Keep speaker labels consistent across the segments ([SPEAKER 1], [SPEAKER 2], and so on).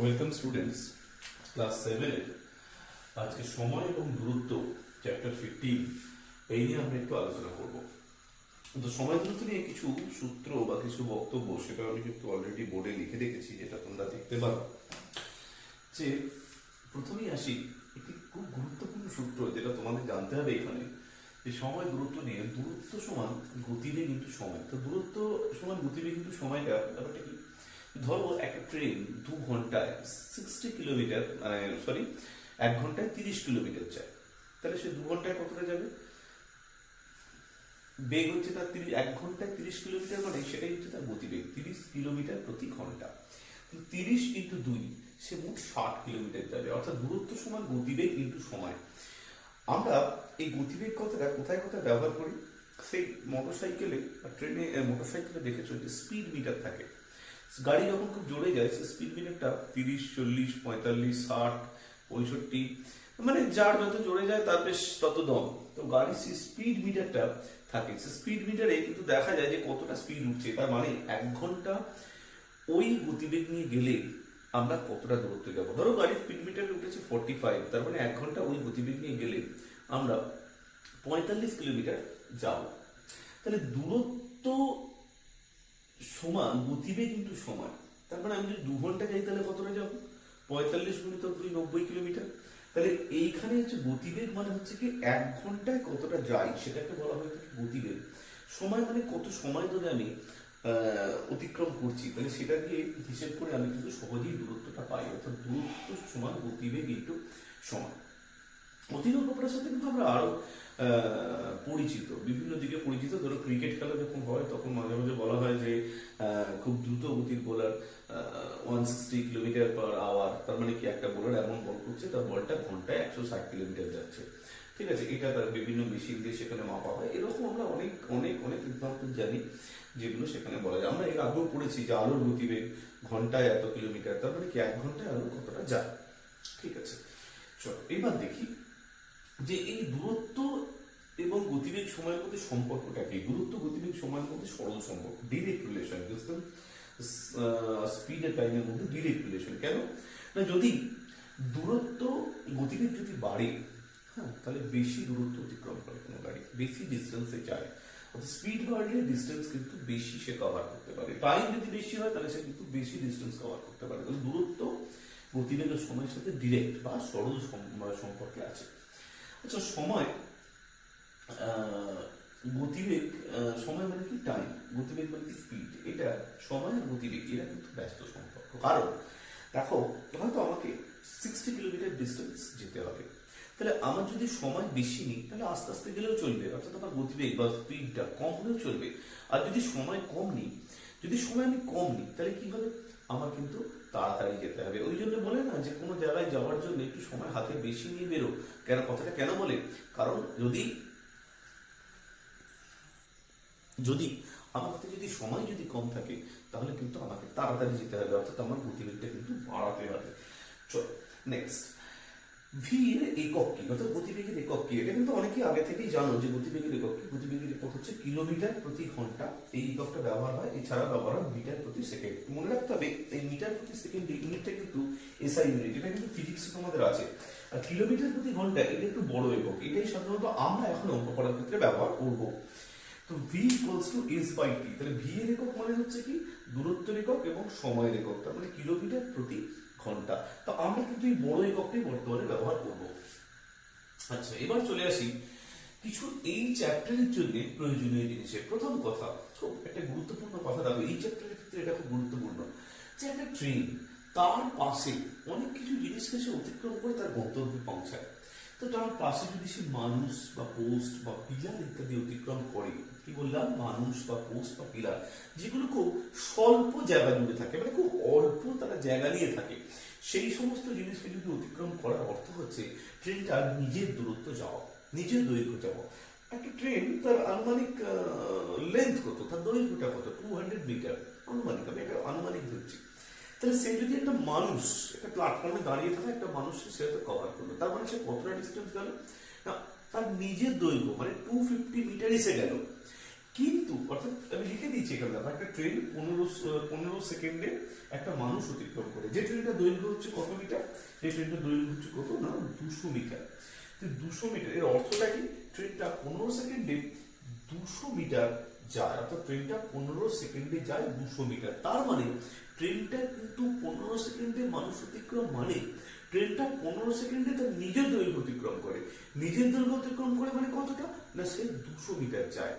[SPEAKER 1] Welcome students, class 7 এর আজকে সময় এবং দূরত্ব চ্যাপ্টার 15 এই নিয়ে আমরা একটু আলোচনা করব। তো সময় দূরত্ব নিয়ে কিছু সূত্র বা কিছু বক্তব্য সেটা আমি কিন্তু অলরেডি বোর্ডে লিখে রেখেছি, যেটা তোমরা দেখতে পারো। যে প্রথমেই আসি একটি খুব গুরুত্বপূর্ণ সূত্র যেটা তোমাদের জানতে হবে এখানে, যে সময় দূরত্ব নিয়ে দূরত্ব সমান গতিবেগ ইন্টু সময়। তো দূরত্ব সমান গতিবেগ ইন্টু সময়টা ব্যাপারটা কি? ধরো একটা ট্রেন 2 ঘন্টায় 60 কিলোমিটার, 1 ঘন্টায় 30 কিলোমিটার যায়, তাহলে সে 2 ঘন্টায় কতটা যাবে? বেগ হচ্ছে তার 1 ঘন্টায় 30 কিলোমিটার, মানে সেটাই হচ্ছে তার গতিবেগ 30 কিলোমিটার প্রতি ঘন্টা। 30 × 2 সে মোট 60 কিলোমিটার যাবে, অর্থাৎ দূরত্ব সমান গতিবেগ ইন্টু সময়। আমরা এই গতিবেগ কথাটা কোথায় কোথায় ব্যবহার করি? সেই মোটরসাইকেলে বা ট্রেনে, মোটরসাইকেলে দেখেছো যে স্পিড মিটার থাকে। গাড়ি যখন খুব জোরে যায় সে স্পিড মিটারটা 30, 40, 45, 60, 65, মানে যার যত জোরে যায় তার বেশ তত দম। তো গাড়ির সেই স্পিড মিটারটা থাকে, সে স্পিড মিটারে কিন্তু দেখা যায় যে কতটা স্পিড উঠছে। তার মানে 1 ঘন্টা ওই গতিবেগ নিয়ে গেলে আমরা কতটা দূরত্ব যাবো। ধরো গাড়ির স্পিড মিটারে উঠেছে 45, তার মানে 1 ঘন্টা ওই গতিবেগ নিয়ে গেলে আমরা 45 কিলোমিটার যাব। তাহলে দূরত্ব সমান গতিবেগ কিন্তু সময়। তার মানে আমি যদি 2 ঘন্টা যাই তাহলে কতটা যাব? 45 × 2 90 কিলোমিটার। তাহলে এইখানে হচ্ছে গতিবেগ মানে হচ্ছে কি 1 ঘন্টায় কতটা যাই সেটাকে বলা হয় গতিবেগ। সময় মানে কত সময় ধরে আমি অতিক্রম করছি, তাহলে সেটা দিয়ে হিসেব করে আমি কিন্তু সহজেই দূরত্বটা পাই, অর্থাৎ দূরত্ব সমান গতিবেগ ইন্টু সময়। অতিরিক্ত ব্যাপারের সাথে কিন্তু আমরা আরো পরিচিত, বিভিন্ন দিকে পরিচিত। ধরো ক্রিকেট খেলা যখন হয় তখন মাঝে মাঝে বলা হয় যে খুব দ্রুত গতির বোলার 160 কিলোমিটার/আওয়ার, তার মানে কি একটা বোলার এমন বল করছে তার বলটা ঘন্টায় 160 কিলোমিটার যাচ্ছে। ঠিক আছে, এটা তার বিভিন্ন মেশিন দিয়ে সেখানে মাপা হয়। এরকম আমরা অনেক অনেক অনেক এক্সাম্পল জানি যেগুলো সেখানে বলা যায়। আমরা এর আগেও পড়েছি যে আলোর গতিবেগ ঘন্টায় এত কিলোমিটার, তার মানে কি 1 ঘন্টায় আলো কতটা যায়। ঠিক আছে, চলো এবার দেখি যে এই দূরত্ব এবং গতিবেগ সময়ের মধ্যে সম্পর্কটা কি। দূরত্ব গতিবেগ সময়ের মধ্যে সরল সম্পর্ক, ডিরেক্ট রিলেশন। বুঝতেন, স্পিড আর টাইমের মধ্যে ডিরেক্ট রিলেশন। কেন না, যদি দূরত্ব গতিবেগ যদি বাড়ে, হ্যাঁ, তাহলে বেশি দূরত্ব অতিক্রম করে কোনো গাড়ি, বেশি ডিস্টেন্সে যায়। অর্থাৎ স্পিড বাড়লে ডিস্টেন্স কিন্তু বেশি সে কভার করতে পারে। টাইম যদি বেশি হয় তাহলে সে কিন্তু বেশি ডিস্টেন্স কভার করতে পারে। তাহলে দূরত্ব গতিবেগের সময়ের সাথে ডিরেক্ট বা সরল সম্পর্কে আছে। আচ্ছা, সময় গতিবেগ, সময় মানে কি টাইম, গতিবেগ মানে কি স্পিড। এটা সময় আর গতিবেগ এরা কিন্তু ব্যস্ত সম্পর্ক। কারণ দেখো, হয়তো আমাকে 60 কিলোমিটার ডিস্টেন্স যেতে হবে, তাহলে আমার যদি সময় বেশি নিই তাহলে আস্তে আস্তে গেলেও চলবে, অর্থাৎ আমার গতিবেগ বা স্পিডটা কম হলেও চলবে। আর যদি সময় কম নিই, যদি সময় আমি কম নিই তাহলে কি হবে, আমার কিন্তু তাড়াতাড়ি যেতে হবে। ওই জন্য বলে না যে কোনো জায়গায় যাওয়ার জন্য একটু সময় হাতে বেশি নিয়ে বেরো। কেন কথাটা কেন বলে? কারণ যদি যদি আমার হাতে যদি সময় যদি কম থাকে তাহলে কিন্তু আমাকে তাড়াতাড়ি যেতে হবে, অর্থাৎ আমার গতিবেগটা কিন্তু বাড়াতে হবে। চলো নেক্সট, ভি এর একক কি, অর্থাৎ গতিবেগের একক কি। এটা কিন্তু অনেকেই আগে থেকেই জানো যে গতিবেগের একক কি। গতিবেগের একক হচ্ছে কিলোমিটার প্রতি ঘন্টা, এই এককটা ব্যবহার হয়। এছাড়া ব্যবহার হয় মিটার প্রতি সেকেন্ড। মনে রাখতে হবে এই মিটার প্রতি সেকেন্ড ইউনিটটা কিন্তু এসআই ইউনিট, এটা কিন্তু ফিজিক্সে তোমাদের আছে। আর কিলোমিটার প্রতি ঘন্টা এটা একটু বড় একক, এটাই সাধারণত আমরা এখন অঙ্ক করার ক্ষেত্রে ব্যবহার করব। তো ভি ইকুয়ালস টু এস/টি। তাহলে ভি এর একক মানে হচ্ছে কি দূরত্বের একক এবং সময়ের একক, তার মানে কিলোমিটার প্রতি ঘন্টা। তো আমরা কিন্তু এই বড় এককটাই বর্তমানে ব্যবহার করব। আচ্ছা, এবার চলে আসি কিছু এই চ্যাপ্টারের জন্য প্রয়োজনীয় জিনিসের। প্রথম কথা, খুব একটা গুরুত্বপূর্ণ কথা দেখো, এই চ্যাপ্টারের ক্ষেত্রে এটা খুব গুরুত্বপূর্ণ, যে একটা ট্রেন তার পাশে অনেক কিছু জিনিসকে সে অতিক্রম করে তার গন্তব্যে পৌঁছায়। তো তার পাশে যদি সে মানুষ বা পোস্ট বা পিলার ইত্যাদি অতিক্রম করে, কি বললাম, মানুষ বা পোস্ট বা পিলার, যেগুলো খুব স্বল্প জায়গা জুড়ে থাকে, মানে খুব অল্প তারা জায়গা নিয়ে থাকে, সেই সমস্ত জিনিসকে যদি অতিক্রম করার অর্থ হচ্ছে ট্রেনটার নিজের দূরত্ব যাওয়া, নিজের দৈর্ঘ্য যাওয়া। একটা ট্রেন তার আনুমানিক লেন্থ কত, তার দৈর্ঘ্যটা কত, 200 মিটার আনুমানিক, আমি এটা আনুমানিক ধরছি। তাহলে সে যদি একটা মানুষ একটা প্ল্যাটফর্মে দাঁড়িয়ে থাকে, একটা মানুষ সে হয়তো কভার করলো, তার মানে সে কতটা ডিস্টেন্স গেল না, তার নিজের দৈর্ঘ্য মানে 250 মিটারই সে গেল। কিন্তু অর্থাৎ আমি লিখে দিয়েছি এখানে দেখো, একটা ট্রেন 15 সেকেন্ডে একটা মানুষ অতিক্রম করে। যে ট্রেনটার দৈর্ঘ্য হচ্ছে কত মিটার? সেই ট্রেনটার দৈর্ঘ্য হচ্ছে কত না 200 মিটার। তো 200 মিটার এর অর্থটা কি? ট্রেনটা 15 সেকেন্ডে 200 মিটার যায়, অর্থাৎ ট্রেনটা 15 সেকেন্ডে যায় 200 মিটার। তার মানে ট্রেনটা কিন্তু 15 সেকেন্ডে মানুষ অতিক্রম মানে ট্রেনটা 15 সেকেন্ডে তার নিজের দৈর্ঘ্য অতিক্রম করে। নিজের দৈর্ঘ্য অতিক্রম করে মানে কতটা না সে 200 মিটার যায়,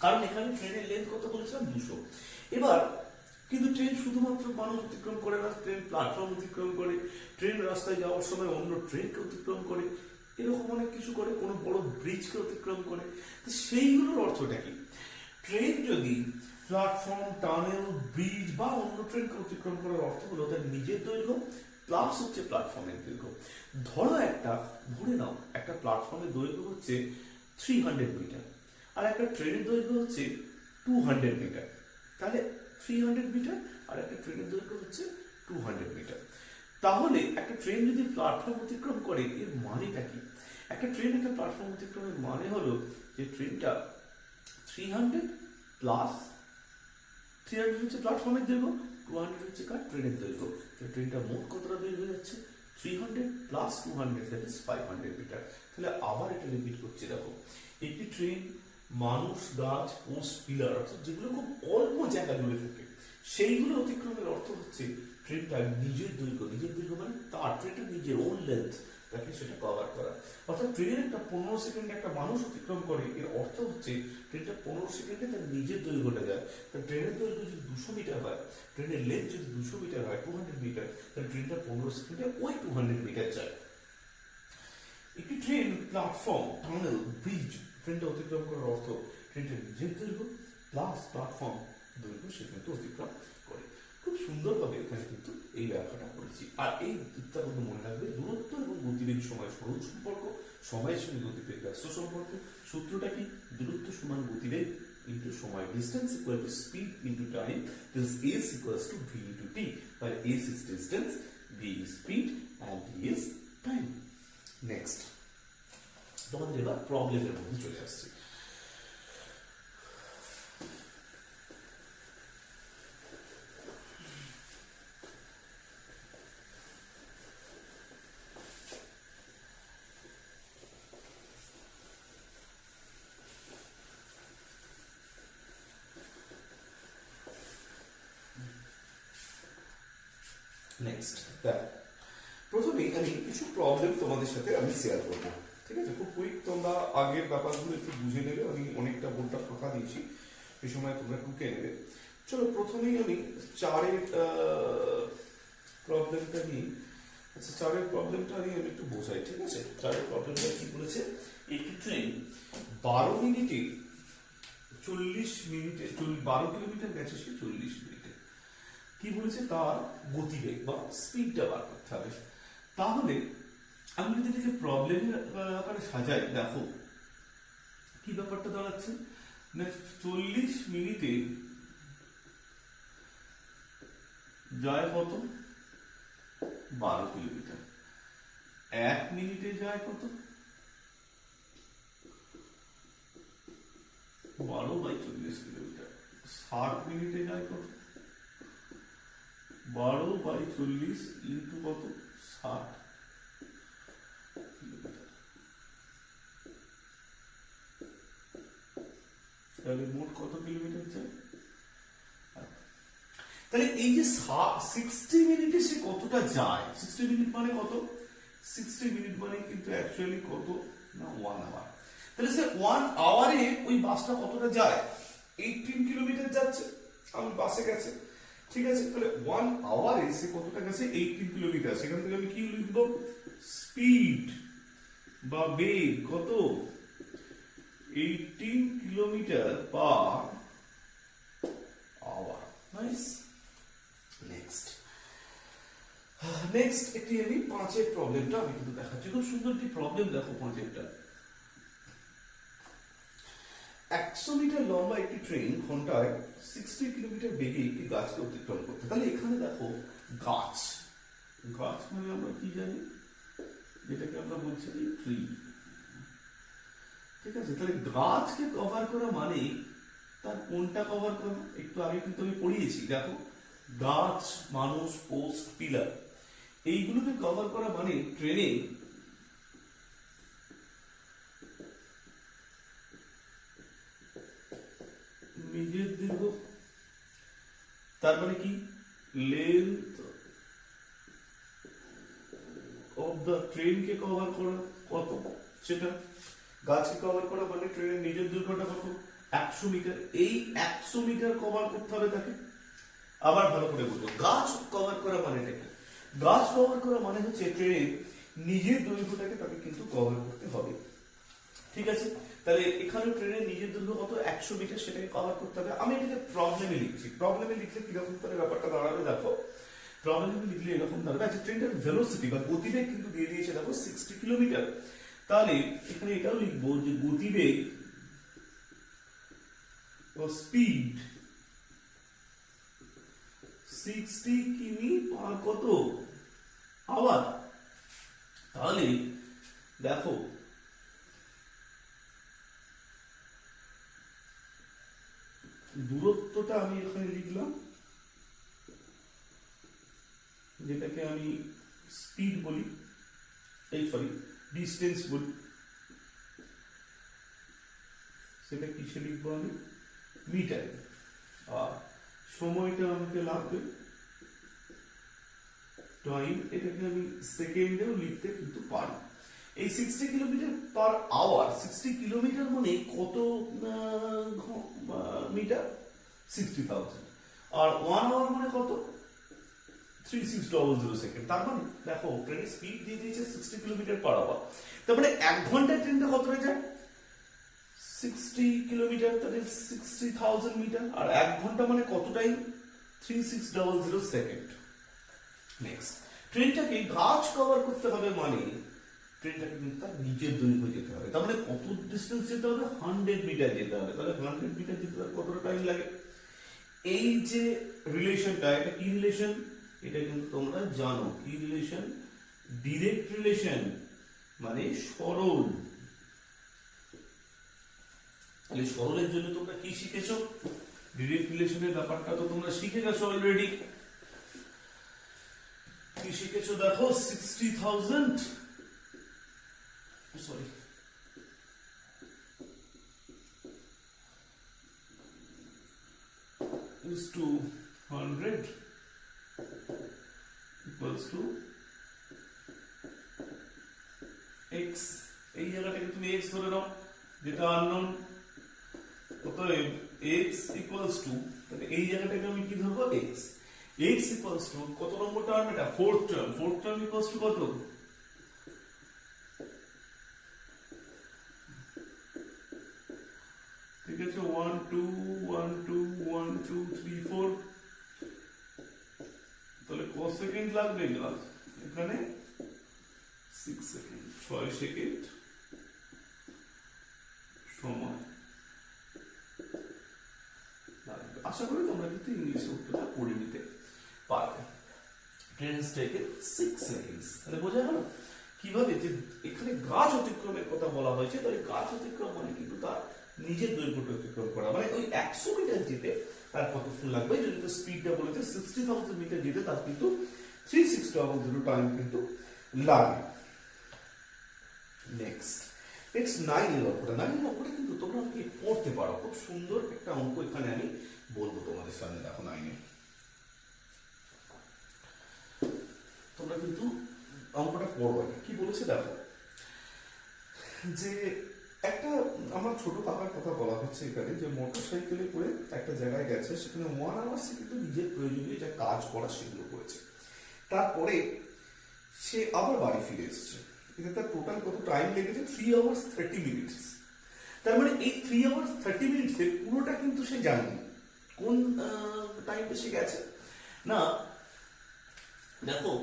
[SPEAKER 1] কারণ এখানে ট্রেনের লেন্থ কত বলেছিলাম 200। এবার কিন্তু ট্রেন শুধুমাত্র মানুষ অতিক্রম করে না, ট্রেন প্ল্যাটফর্ম অতিক্রম করে, ট্রেন রাস্তায় যাওয়ার সময় অন্য ট্রেনকে অতিক্রম করে, এরকম অনেক কিছু করে, কোনো বড় ব্রিজকে অতিক্রম করে। তো সেইগুলোর অর্থটা কি? ট্রেন যদি প্ল্যাটফর্ম, টানেল, ব্রিজ বা অন্য ট্রেনকে অতিক্রম করার অর্থ হলো তার নিজের দৈর্ঘ্য প্লাস হচ্ছে প্ল্যাটফর্মের দৈর্ঘ্য। ধরে নাও একটা প্ল্যাটফর্মের দৈর্ঘ্য হচ্ছে 300 মিটার আর একটা ট্রেনের দৈর্ঘ্য হচ্ছে 200 মিটার। তাহলে 300 মিটার আর একটা ট্রেনের দৈর্ঘ্য হচ্ছে 200 মিটার। তাহলে একটা ট্রেন যদি প্ল্যাটফর্ম অতিক্রম করে এর মানেটা কি? একটা ট্রেন একটা প্ল্যাটফর্ম অতিক্রমের মানে হলো যে ট্রেনটা 300 প্লাস 300 হচ্ছে প্ল্যাটফর্মের দৈর্ঘ্য, 200 হচ্ছে কার ট্রেনের দৈর্ঘ্য। ট্রেনটা মোট কতটা দৈর্ঘ্য যাচ্ছে? 300 প্লাস 200 দ্যাট ইজ 500 মিটার। তাহলে আবার এটা রিপিট করছি, দেখো একটি ট্রেন মানুষ, গাছ, পোস্ট, পিলার অর্থাৎ যেগুলো খুব অল্প জায়গা জুড়ে থাকে সেইগুলো অতিক্রমের অর্থ হচ্ছে ট্রেনটা নিজের দৈর্ঘ্য মানে তার ট্রেনটা নিজের ওন লেন্থ তাকে সেটা কভার করা। অর্থাৎ ট্রেনের একটা 15 সেকেন্ডে একটা মানুষ অতিক্রম করে এর অর্থ হচ্ছে ট্রেনটা 15 সেকেন্ডে তার নিজের দৈর্ঘ্যটা যায়। ট্রেনের দৈর্ঘ্য যদি 200 মিটার হয়, ট্রেনের লেন্থ যদি 200 মিটার হয় 200 মিটার, তাহলে ট্রেনটা 15 সেকেন্ডে ওই 200 মিটার যায়। একটি ট্রেন প্ল্যাটফর্ম, টানেল, ব্রিজ ট্রেনটা অতিক্রম করার অর্থ ট্রেনটা নিজের দৈর্ঘ্য প্লাস প্ল্যাটফর্ম দৈর্ঘ্য সে কিন্তু অতিক্রম করে। খুব সুন্দরভাবে এখানে কিন্তু এই ব্যাখ্যাটা করেছি। আর এই দিকটা কিন্তু মনে রাখবে, দূরত্ব এবং গতিবেগ সময় সরল সম্পর্ক, সময়ের সঙ্গে গতিবেগ ব্যস্ত সম্পর্ক। সূত্রটা কি? দূরত্ব সমান গতিবেগ ইন্টু সময়, distance equal to speed into time, this s equals to v into t, where s is distance, v is speed and t is time. Next তোমাদের এবার প্রবলেমের মধ্যে চলে আসছে। নেক্সট প্রথমে আমি কিছু প্রবলেম তোমাদের সাথে আমি শেয়ার করবো, ঠিক আছে? খুব কুইক, তোমরা আগের ব্যাপারগুলো একটু বুঝে নেবে। আমি অনেকটা বোর্ডটা ফাঁকা দিয়েছি, এই সময় তোমরা টুকে নেবে। চলো প্রথমেই আমি চারের প্রবলেমটা নিয়ে, আচ্ছা চারের প্রবলেমটা নিয়ে আমি একটু বোঝাই, ঠিক আছে? চারের প্রবলেমটা কি বলেছে? একটি ট্রেন 12 মিনিটে 12 কিলোমিটার গেছে সে 40 মিনিটে। কি বলেছে? তার গতিবেগ বা স্পিডটা বার করতে হবে। তাহলে আমি যদি এটাকে প্রবলেমের আকারে সাজাই, দেখো কি ব্যাপারটা দাঁড়াচ্ছে না 40 মিনিটে যায় কত? 12 কিলোমিটার। 1 মিনিটে যায় কত? 12/40 কিলোমিটার। 60 মিনিটে যায় কত? 12/40 ইন্টু কত? 60 কিলোমিটার। তাহলে মোট কত কিলোমিটার যায়? তাহলে এই যে 60 মিনিটে সে কতটা যায়, 60 মিনিট মানে কত? 60 মিনিট মানে কিন্তু অ্যাকচুয়ালি কত না 1 আওয়ার। তাহলে সে 1 আওয়ারে ওই বাসটা কতটা যায়? 18 কিলোমিটার যাচ্ছে, আমি বাসে গেছে, ঠিক আছে? তাহলে 1 আওয়ারে সে কতটা গেছে? 18 কিলোমিটার। সেখান থেকে আমি কি লিখবো? স্পিড বা বেগ কত? 18 kilometre per hour. Nice. Next একটি আমি 5-এর প্রবলেমটা আমি কিন্তু দেখাচ্ছি। খুব সুন্দর একটি প্রবলেম, দেখো 5-এরটা। 100 মিটার লম্বা একটি ট্রেন ঘন্টায় 60 কিলোমিটার বেগে একটি গাছকে অতিক্রম করতে। তাহলে এখানে দেখো গাছ মানে আমরা কি জানি? যেটাকে আমরা বলছি ট্রি, ঠিক আছে? তাহলে গাছকে কভার করা মানে তার কোনটা কভার করবে? একটু আগে কিন্তু আমি পড়িয়েছি, দেখো গাছ, মানুষ, পোস্ট, পিলার, এইগুলোকে কভার করা মানে ট্রেনে নিজের দীর্ঘ, তার মানে কি লেন্থ অফ দ্য ট্রেনকে কভার করা কত, সেটা গাছকে কভার করা মানে ট্রেনের নিজের দৈর্ঘ্যটা কত, 100 মিটার। এই 100 মিটার কভার করতে হবে তাকে। আবার ভালো করে বলবো, গাছ কভার করা মানেটা কি? গাছ কভার করা মানে হচ্ছে ট্রেনের নিজের দৈর্ঘ্যটাকে তাকে কিন্তু কভার করতে হবে। ঠিক আছে, তাহলে এখানে ট্রেনের নিজের দৈর্ঘ্য কত, 100 মিটার, সেটাকে কভার করতে হবে। আমি এটাকে প্রবলেমে লিখছি। প্রবলেমে লিখলে কিরকম করে ব্যাপারটা দাঁড়াবে দেখো, প্রবলেমে লিখলে এরকম দাঁড়াবে। আচ্ছা, ট্রেনটার ভেলোসিটি বা গতিবেগ কিন্তু দিয়ে দিয়েছে দেখো 60 কিলোমিটার। তাহলে এখানে এটাও লিখবো যে গতিবেগ ও স্পিড 60 কিমি পার কত আওয়ার। তাহলে দেখো দূরত্বটা আমি এখানে লিখলাম, যেটাকে আমি স্পিড বলি, এই সরি ডিস্টেন্স বলি, সেটা কিসে লিখবো আমি, মিটারে। আর সময়টা আমাকে লাগবে টাইম, এটাকে আমি সেকেন্ডেও লিখতে কিন্তু পারি। এই 60 কিলোমিটার পার আওয়ার, 60 কিলোমিটার মানে কত মিটার, 60,000। আর 1 আওয়ার মানে কত, 3600 সেকেন্ড। তার মানে দেখো ট্রেনের স্পিড দিয়ে দিয়েছে 60 কিলোমিটার পার আওয়ার। তার মানে 1 ঘন্টায় ট্রেনটা কতটা যায়, 60 কিলোমিটার, তাহলে 60,000 মিটার। আর 1 ঘন্টা মানে কত টাইম, 3600 সেকেন্ড। নেক্সট, ট্রেনটাকে গাছ কভার করতে হবে মানে ট্রেনটাকে কিন্তু তার নিজের দৈর্ঘ্য যেতে হবে। তার মানে কত ডিস্টেন্স যেতে হবে, 100 মিটার যেতে হবে। তাহলে 100 মিটার যেতে হবে কতটা টাইম লাগে। এই যে রিলেশনটা, এটা কি রিলেশন, এটা কিন্তু তোমরা জানো কি রিলেশন, ডিরেক্ট রিলেশন, মানে সরল। তাহলে সরলের জন্য তোমরা কি শিখেছো, ডিরেক্ট রিলেশনের ব্যাপারটা তো তোমরা শিখে গেছো অলরেডি। কি শিখেছো দেখো, 60,000 sorry is to 100 equals to x। এই জায়গাটাকে তুমি x ধরে নাও, যেটা আননোন। অতএব x equals to, তাহলে এই জায়গাটাকে আমি কি ধরবো, x। x equals to কত নম্বর টার্ম, এটা fourth term. Fourth term equals to কত, ঠিক আছে, 1 2 1 2 1 2 3 4। তাহলে কত সেকেন্ড লাগবে এখানে, 6 সেকেন্ড, 6 সেকেন্ড সময় লাগবে। আশা করি তোমরা কিন্তু ইংলিশে উত্তরটা পড়ে নিতে পারবে। Train has taken 6 seconds। তাহলে বোঝা গেল কিভাবে যে এখানে গাছ অতিক্রমের কথা বলা হয়েছে। তাহলে গাছ অতিক্রম মানে কিন্তু তার নিজের দৈর্ঘ্যটা অতিক্রম করা, মানে ওই 100 মিটার যেতে তার কতক্ষণ লাগবে। যদি তো স্পিডটা বলেছে 60,000 মিটার যেতে তার কিন্তু 3600 টাইম কিন্তু লাগে। নেক্সট 9 এর অঙ্কটা। 9 এর অঙ্কটা কিন্তু তোমরা কি পড়তে পারো, খুব সুন্দর একটা অঙ্ক এখানে আমি বলবো তোমাদের সামনে। দেখো 9 এ তোমরা কিন্তু অঙ্কটা পড়বে, কি বলেছে দেখো, যে একটা আমার ছোট কাকার কথা বলা হচ্ছে এখানে, যে মোটর সাইকেলে করে একটা জায়গায় গেছে, সেখানে 1 আওয়ার সে কিন্তু নিজের প্রয়োজনীয় যা কাজ করা সেগুলো করেছে। তারপরে সে আবার বাড়ি ফিরে এসছে। এটা তার টোটাল কত টাইম লেগেছে, 3 আওয়ার্স 30 মিনিটস। তার মানে এই 3 আওয়ার্স 30 মিনিটসে পুরোটা কিন্তু সে জানেনি কোন টাইমটা সে গেছে না। দেখো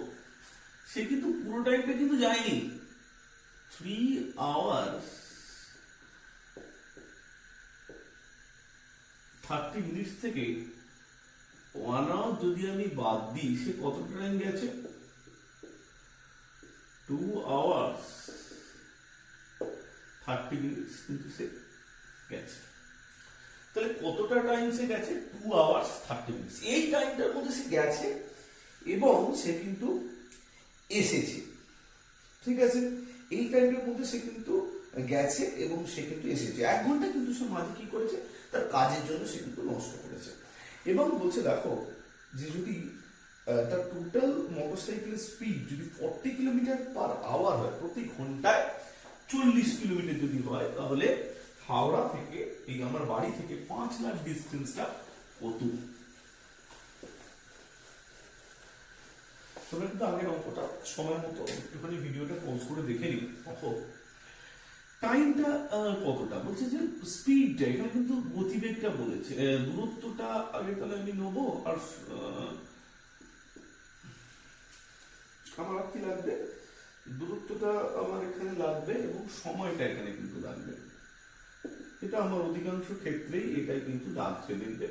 [SPEAKER 1] সে কিন্তু পুরো টাইমটা কিন্তু যায়নি। 3 আওয়ার্স 30 মিনিটস থেকে 1 আওয়ার যদি আমি বাদ দিই, সে কতটা টাইম গেছে, 2 আওয়ার্স 30 মিনিটস কিন্তু সে গেছে। তাহলে কতটা টাইম সে গেছে, 2 hours 30 minutes। এই টাইমটার মধ্যে সে গেছে এবং সে কিন্তু এসেছে, ঠিক আছে? এই টাইমটার মধ্যে সে কিন্তু গেছে এবং সে কিন্তু এসেছে। 1 ঘন্টা কিন্তু সে মাঝে কি করেছে, তার কাজের জন্য সে কিন্তু নষ্ট করেছে। এবং বলছে দেখো যে যদি তার টোটাল মোটরসাইকেলের স্পিড যদি 40 কিলোমিটার পার আওয়ার হয়, প্রতি ঘন্টায় 40 কিলোমিটার যদি হয়, তাহলে হাওড়া থেকে এই আমার বাড়ি থেকে 5 লাখ ডিস্টেন্সটা কত? তোমরা কিন্তু আগের অঙ্কটা সময় মতো একটুখানি ভিডিওটা পজ করে দেখে নিও। দেখো টাইমটা কতটা বলছে, যে স্পিডটা এখানে কিন্তু গতিবেগটা বলেছে, দূরত্বটা আগে তাহলে আমি নেবো। আর আমার কি লাগবে, দূরত্বটা আমার এখানে লাগবে এবং সময়টা এখানে কিন্তু লাগবে। এটা আমার অধিকাংশ ক্ষেত্রেই এটাই কিন্তু লাগছে দেখবে।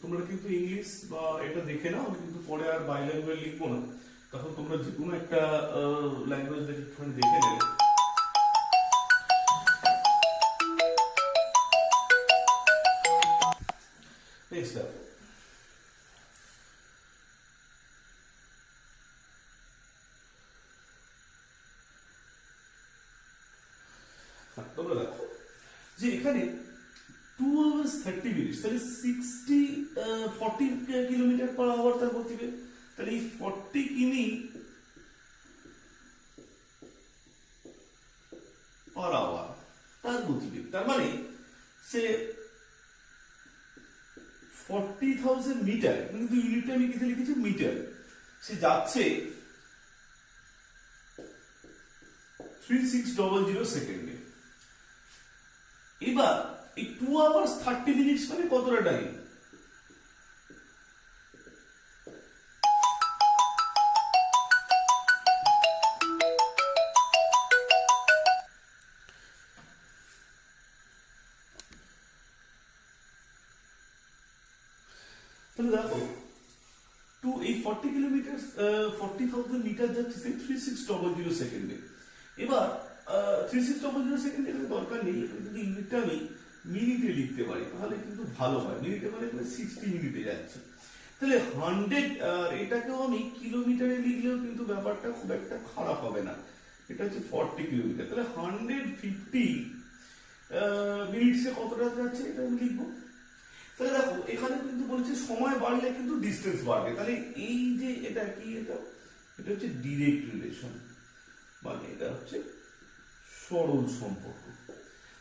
[SPEAKER 1] তোমরা কিন্তু ইংলিশ বা এটা দেখে নাও, আমি কিন্তু পরে আর বাইল্যাঙ্গুয়েজ লিখবো না, তখন তোমরা যে কোনো একটা ল্যাঙ্গুয়েজ দেখে একটুখানি দেখে নেবে। নেক্সট দেখো, তোমরা দেখো যে এখানে 2 hours 30 minutes, তাহলে 40 কিলোমিটার পার আওয়ার তার গতিবেগ। তাহলে এই 40 কিমি পার আওয়ার তার গতিবেগ, তার মানে সে 40,000 মিটার, কিন্তু ইউনিটটা আমি কিসে লিখেছি, মিটার, সে যাচ্ছে 3600 সেকেন্ডে। এবার এই 2 hours 30 minutes মানে কতটা টাইম, তাহলে দেখো এই 40 কিলোমিটার 40,000 মিটার যাচ্ছে 3600 সেকেন্ডে। এবার 3600 সেকেন্ডে দরকার নেই, যদি ইউনিটটা আমি মিনিটে লিখতে পারি তাহলে কিন্তু ভালো হয়। মিনিটে মানে 60 মিনিটে যাচ্ছে, তাহলে 100, এটাকেও আমি কিলোমিটারে লিখলেও কিন্তু ব্যাপারটা খুব একটা খারাপ হবে না। এটা হচ্ছে 40 কিলোমিটার, তাহলে 150 মিনিটসে কতটা যাচ্ছে এটা আমি লিখবো। তাহলে দেখো এখানে কিন্তু বলেছে সময় বাড়লে কিন্তু ডিস্টেন্স বাড়বে, তাহলে এই যে এটা কি, এটা হচ্ছে ডিরেক্ট রিলেশন, মানে এটা হচ্ছে সরল সম্পর্ক।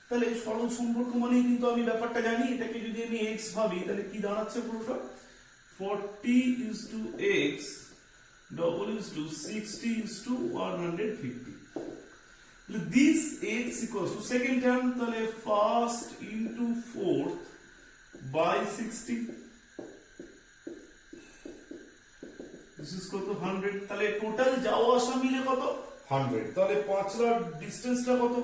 [SPEAKER 1] তাহলে সরল সম্পর্ক মানে কিন্তু আমি ব্যাপারটা জানি, এটাকে যদি আমি x ভাবি তাহলে কি দাঁড়াচ্ছে পুরোটা, 40:x = 60:150। This x equals to second term, তাহলে first into fourth by 60, this is কত 100। তাহলে টোটাল যাওয়া আসা মিলে কত 100, তাহলে 5 লাখ ডিসটেন্সটা কত,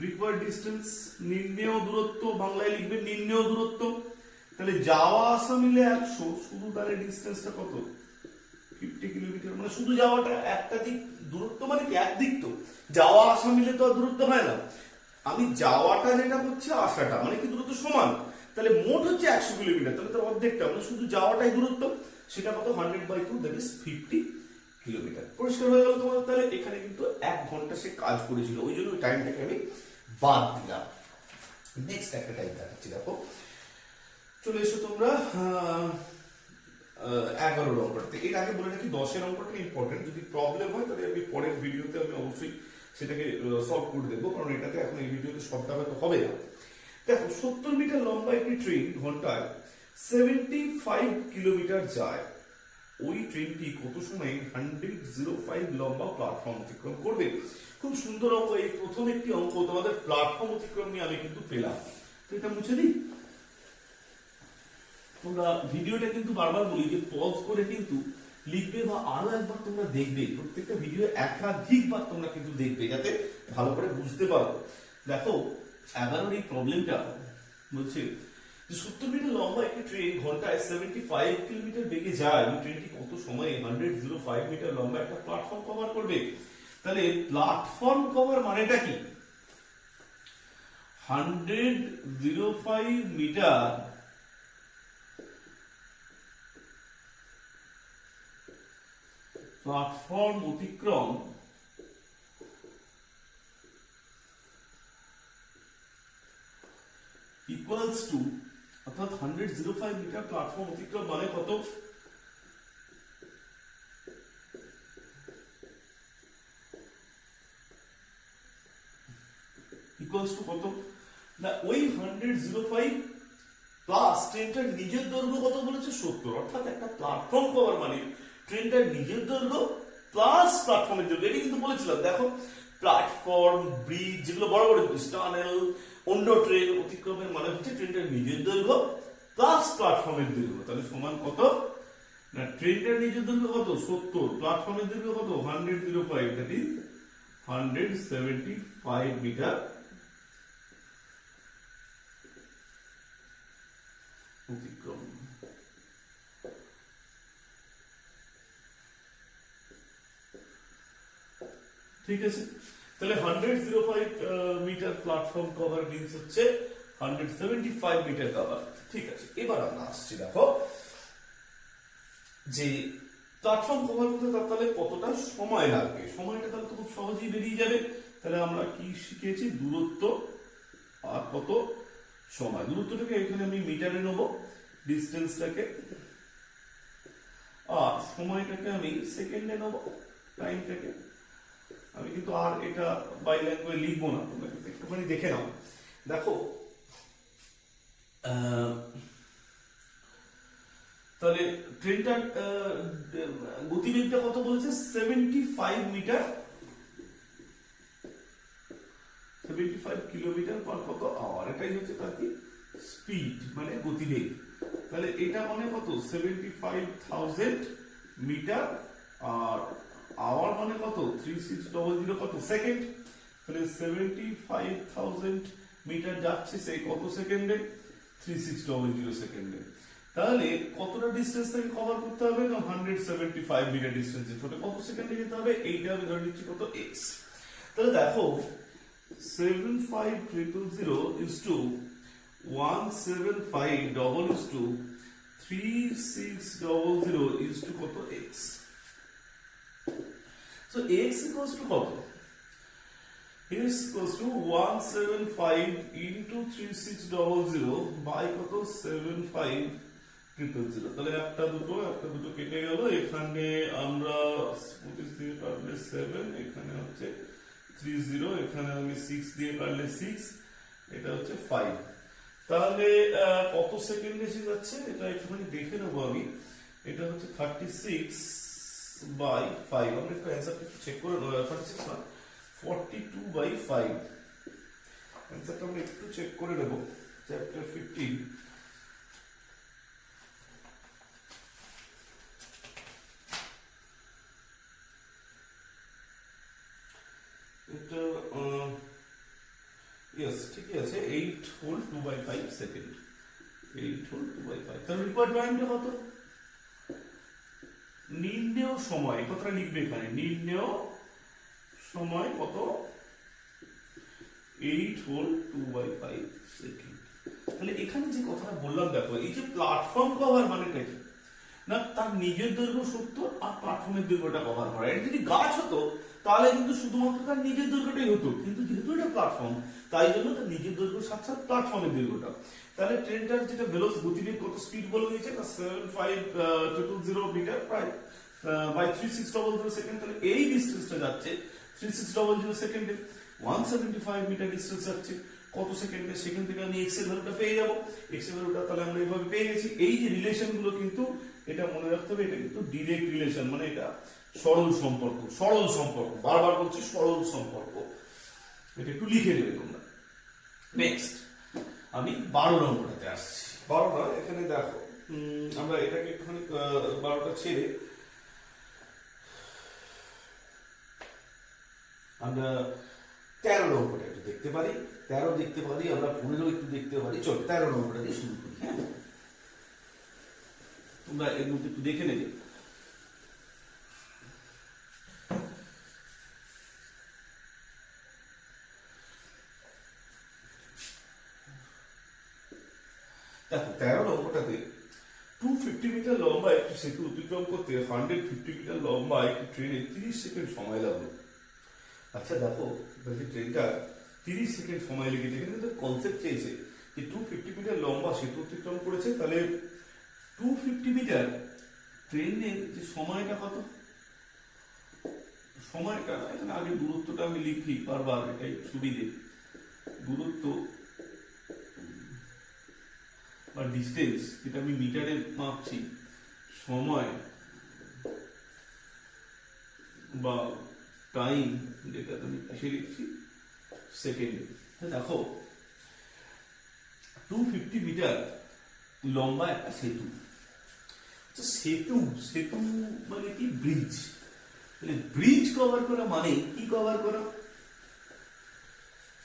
[SPEAKER 1] রিকোয়ার্ড ডিসটেন্স, নির্ণেয় দূরত্ব, বাংলায় লিখবে নির্ণেয় দূরত্ব। তাহলে যাওয়া আসা মিলে 100, শুধু তাহলে ডিসটেন্সটা কত 50 কিলোমিটার, মানে শুধু যাওয়াটা একটা দিক দূরত্ব, মানে কি একদিক, তো যাওয়া আসা মিলে তো আর দূরত্ব হয় না। আমি যাওয়াটা যেটা হচ্ছে আসাটা মানে কি দূরত্ব সমান, তাহলে মোট হচ্ছে 100 কিলোমিটার, তাহলে তার অর্ধেকটা মানে শুধু যাওয়াটাই দূরত্ব, সেটা কত 100/2, দ্যাট ইজ 50 কিলোমিটার। পরিষ্কার হয়ে গেল তোমার। তাহলে এখানে কিন্তু 1 ঘন্টা সে কাজ করেছিল, ওই জন্য ওই টাইমটাকে আমি বাদ দিলাম। নেক্সট একটা টাইম দেখাচ্ছি, দেখো চলে এসো তোমরা 11 নম্বরতে। এর আগে বলে রাখি 10 নম্বরটা ইম্পর্টেন্ট, যদি প্রবলেম হয় তাহলে আমি পরের ভিডিওতে আমি অবশ্যই সেটাকে সলভ করে দেবো, কারণ এটাতে এখন এই ভিডিওতে সবটা হয়তো হবে না। দেখো 70 মিটার লম্বা একটি ট্রেন ঘন্টায় 75 কিলোমিটার যায়, ওই ট্রেনটি কত সময়ে 105 লম্বা প্ল্যাটফর্ম অতিক্রম করবে। খুব সুন্দর অঙ্ক, এই প্রথম একটি অঙ্ক তোমাদের প্ল্যাটফর্ম অতিক্রম নিয়ে আমি কিন্তু পেলাম। তো এটা মুছে দিই। তোমরা ভিডিওটা কিন্তু বারবার বলি যে পজ করে কিন্তু লিখবে বা আরো একবার তোমরা দেখবে, প্রত্যেকটা ভিডিও একাধিকবার তোমরা কিন্তু দেখবে যাতে ভালো করে বুঝতে পারো। দেখো 11 এই প্রবলেমটা বলছে যে 70 মিটার লম্বা একটি ট্রেন ঘন্টায় 75 কিলোমিটার বেগে যায়, ওই ট্রেনটি কত সময়ে 105 মিটার লম্বা একটা প্ল্যাটফর্ম কভার করবে? তাহলে প্ল্যাটফর্ম কভার মানেটা কি? 105 মিটার প্ল্যাটফর্ম অতিক্রম ইকুয়ালস টু, অর্থাৎ 105 মিটার প্ল্যাটফর্ম অতিক্রম মানে কত? ইকুয়ালস টু কত না, ওই 105 প্লাস ট্রেনটার নিজের দৈর্ঘ্য কত বলেছে? 70। অর্থাৎ একটা প্ল্যাটফর্ম কভার মানে ট্রেনটার নিজের দৈর্ঘ্য প্লাস প্ল্যাটফর্মের দৈর্ঘ্য। এটা কিন্তু বলেছিলাম, দেখো প্ল্যাটফর্ম, ব্রিজ, যেগুলো বড় বড় ব্রিজ, টানেল, অন্য ট্রেন অতিক্রমের মানে হচ্ছে ট্রেনটার নিজের দৈর্ঘ্য প্লাস প্ল্যাটফর্মের দৈর্ঘ্য। তাহলে সমান কত না, ট্রেনটার নিজের দৈর্ঘ্য কত? 70, প্ল্যাটফর্মের দৈর্ঘ্য কত? 105, দ্যাট ইজ 175 মিটার অতিক্রম। ঠিক আছে, তাহলে 105 মিটার প্ল্যাটফর্ম কভার মিন্স হচ্ছে 175 মিটার কভার। ঠিক আছে, এবার আমরা আসছি, দেখো যে প্ল্যাটফর্ম কভার করতে তাহলে কতটা সময় লাগবে। সময়টা তাহলে তো খুব সহজেই বেরিয়ে যাবে। তাহলে আমরা কি শিখেছি? দূরত্ব আর কত সময়। দূরত্বটাকে এখানে আমি মিটারে নেব, ডিস্টেন্সটাকে, আর সময়টাকে আমি সেকেন্ডে নেব, টাইমটাকে। আমি কিন্তু আর এটা বাই ল্যাঙ্গুয়েজ লিখবো না, তোমরা একটুখানি দেখে নাও। দেখো তাহলে ট্রেনটার গতিবেগটা কত বলেছে? 75 মিটার, 75 কিলোমিটার পার কত আওয়ার। এটাই হচ্ছে তার কি স্পিড, মানে গতিবেগ। তাহলে এটা মানে কত? 75,000 মিটার, আর আওয়ার মানে কত? 3600 কত সেকেন্ড। তাহলে 75,000 মিটার যাচ্ছে সেই কত সেকেন্ডে? 3600 সেকেন্ডে। তাহলে কতটা ডিস্টেন্স থেকে কভার করতে হবে না? 175 মিটার ডিস্টেন্সে কত সেকেন্ডে যেতে হবে? এইটা আমি ধরে নিচ্ছি কত? x। তাহলে দেখো 75,000 is to 175 is to 3600 is to কত? x। So x equals to কত? x equals to 175 into 3600 by কত? 75,000। তাহলে একটা দুটো কেটে গেল। এখানে আমরা 25 দিয়ে কাটলে 7, এখানে হচ্ছে 30, এখানে আমি 6 দিয়ে কাটলে 6, এটা হচ্ছে 5। তাহলে কত সেকেন্ডে এসে যাচ্ছে এটা একটুখানি দেখে নেবো আমি। এটা হচ্ছে 36 বাই 5। আমরা একটু অ্যান্সারটা চেক করে নেব। 36 না, 42 বাই 5। অ্যান্সারটা আমরা একটু চেক করে নেব। চ্যাপ্টার 15, এটা ইয়েস ঠিকই আছে। 8 whole 2 by 5 second. 8 whole 2 by 5। তাহলে রিকোয়ার্ড টাইমটা কত? নির্ণেয় সময় কতটা লিখবে এখানে? নির্ণেয় সময় কত? 8 হোল 2 বাই 5 সেকেন্ড। তাহলে এখানে যে কথাটা বললাম, দেখো এই যে প্ল্যাটফর্ম কভার মানেটা কি না, তার নিজের দৈর্ঘ্য 70 আর প্ল্যাটফর্মের দৈর্ঘ্যটা কভার করা। এটা যদি গাছ হতো তাহলে কিন্তু শুধুমাত্র তার নিজের দৈর্ঘ্যটাই হতো, কিন্তু যেহেতু এটা প্ল্যাটফর্ম তাই জন্য তার নিজের দৈর্ঘ্য সাথে সাথে প্ল্যাটফর্মের দৈর্ঘ্যটা। তাহলে ট্রেনটার যেটা গতিবেগ কত স্পিড বলে দিয়েছে না, 75,000 মিটার প্রায় বাই 3600 সেকেন্ড। তাহলে এই ডিস্টেন্সটা যাচ্ছে 3600 সেকেন্ডে, 175 মিটার ডিস্টেন্স যাচ্ছে কত সেকেন্ডে? সেখান থেকে আমি এক্স এর ভ্যালুটা পেয়ে যাবো। এক্স এর ভ্যালুটা তাহলে আমরা এইভাবে পেয়ে গেছি। এই যে রিলেশন গুলো কিন্তু এটা মনে রাখতে হবে, এটা কিন্তু ডিরেক্ট রিলেশন, মানে এটা সরল সম্পর্ক। সরল সম্পর্ক, বারবার বলছি সরল সম্পর্ক, এটা একটু লিখে নেবে তোমরা। নেক্সট আমি 12 নম্বরটাতে আসছি। 12টা এখানে দেখো, আমরা এটাকে একটুখানি 12টা ছেড়ে আমরা 13 নম্বরটা একটু দেখতে পারি। 13 দেখতে পারি, আমরা 15 একটু দেখতে পারি। চল 13 নম্বরটা দিয়ে শুরু করি। হ্যাঁ, তোমরা এর মধ্যে একটু দেখে নেবে। দেখো 13 নম্বরটাতে 250 মিটার লম্বা একটি সেতু অতিক্রম করতে 150 মিটার লম্বা একটি ট্রেনে 30 সেকেন্ড সময় লাগলো। আচ্ছা দেখো, বলছি ট্রেনটা 30 সেকেন্ড সময় লেগেছে, কিন্তু কনসেপ্ট চেয়েছে যে 250 মিটার লম্বা সেতু অতিক্রম করেছে, তাহলে 250 মিটার ট্রেনের যে সময়টা কত, সময়টা এখানে আগে দূরত্বটা আমি লিখি বারবার, এটাই সুবিধে। দূরত্ব বা ডিস্টেন্স, যেটা আমি মিটারে মাপছি, সময় বা টাইম, যেটা আমি কিসে লিখছি, সেকেন্ডে। দেখো 250 মিটার লম্বা একটা সেতু। সেতু সেতু মানে কি? ব্রিজ। ব্রিজ কভার করা মানে কি? কভার করা।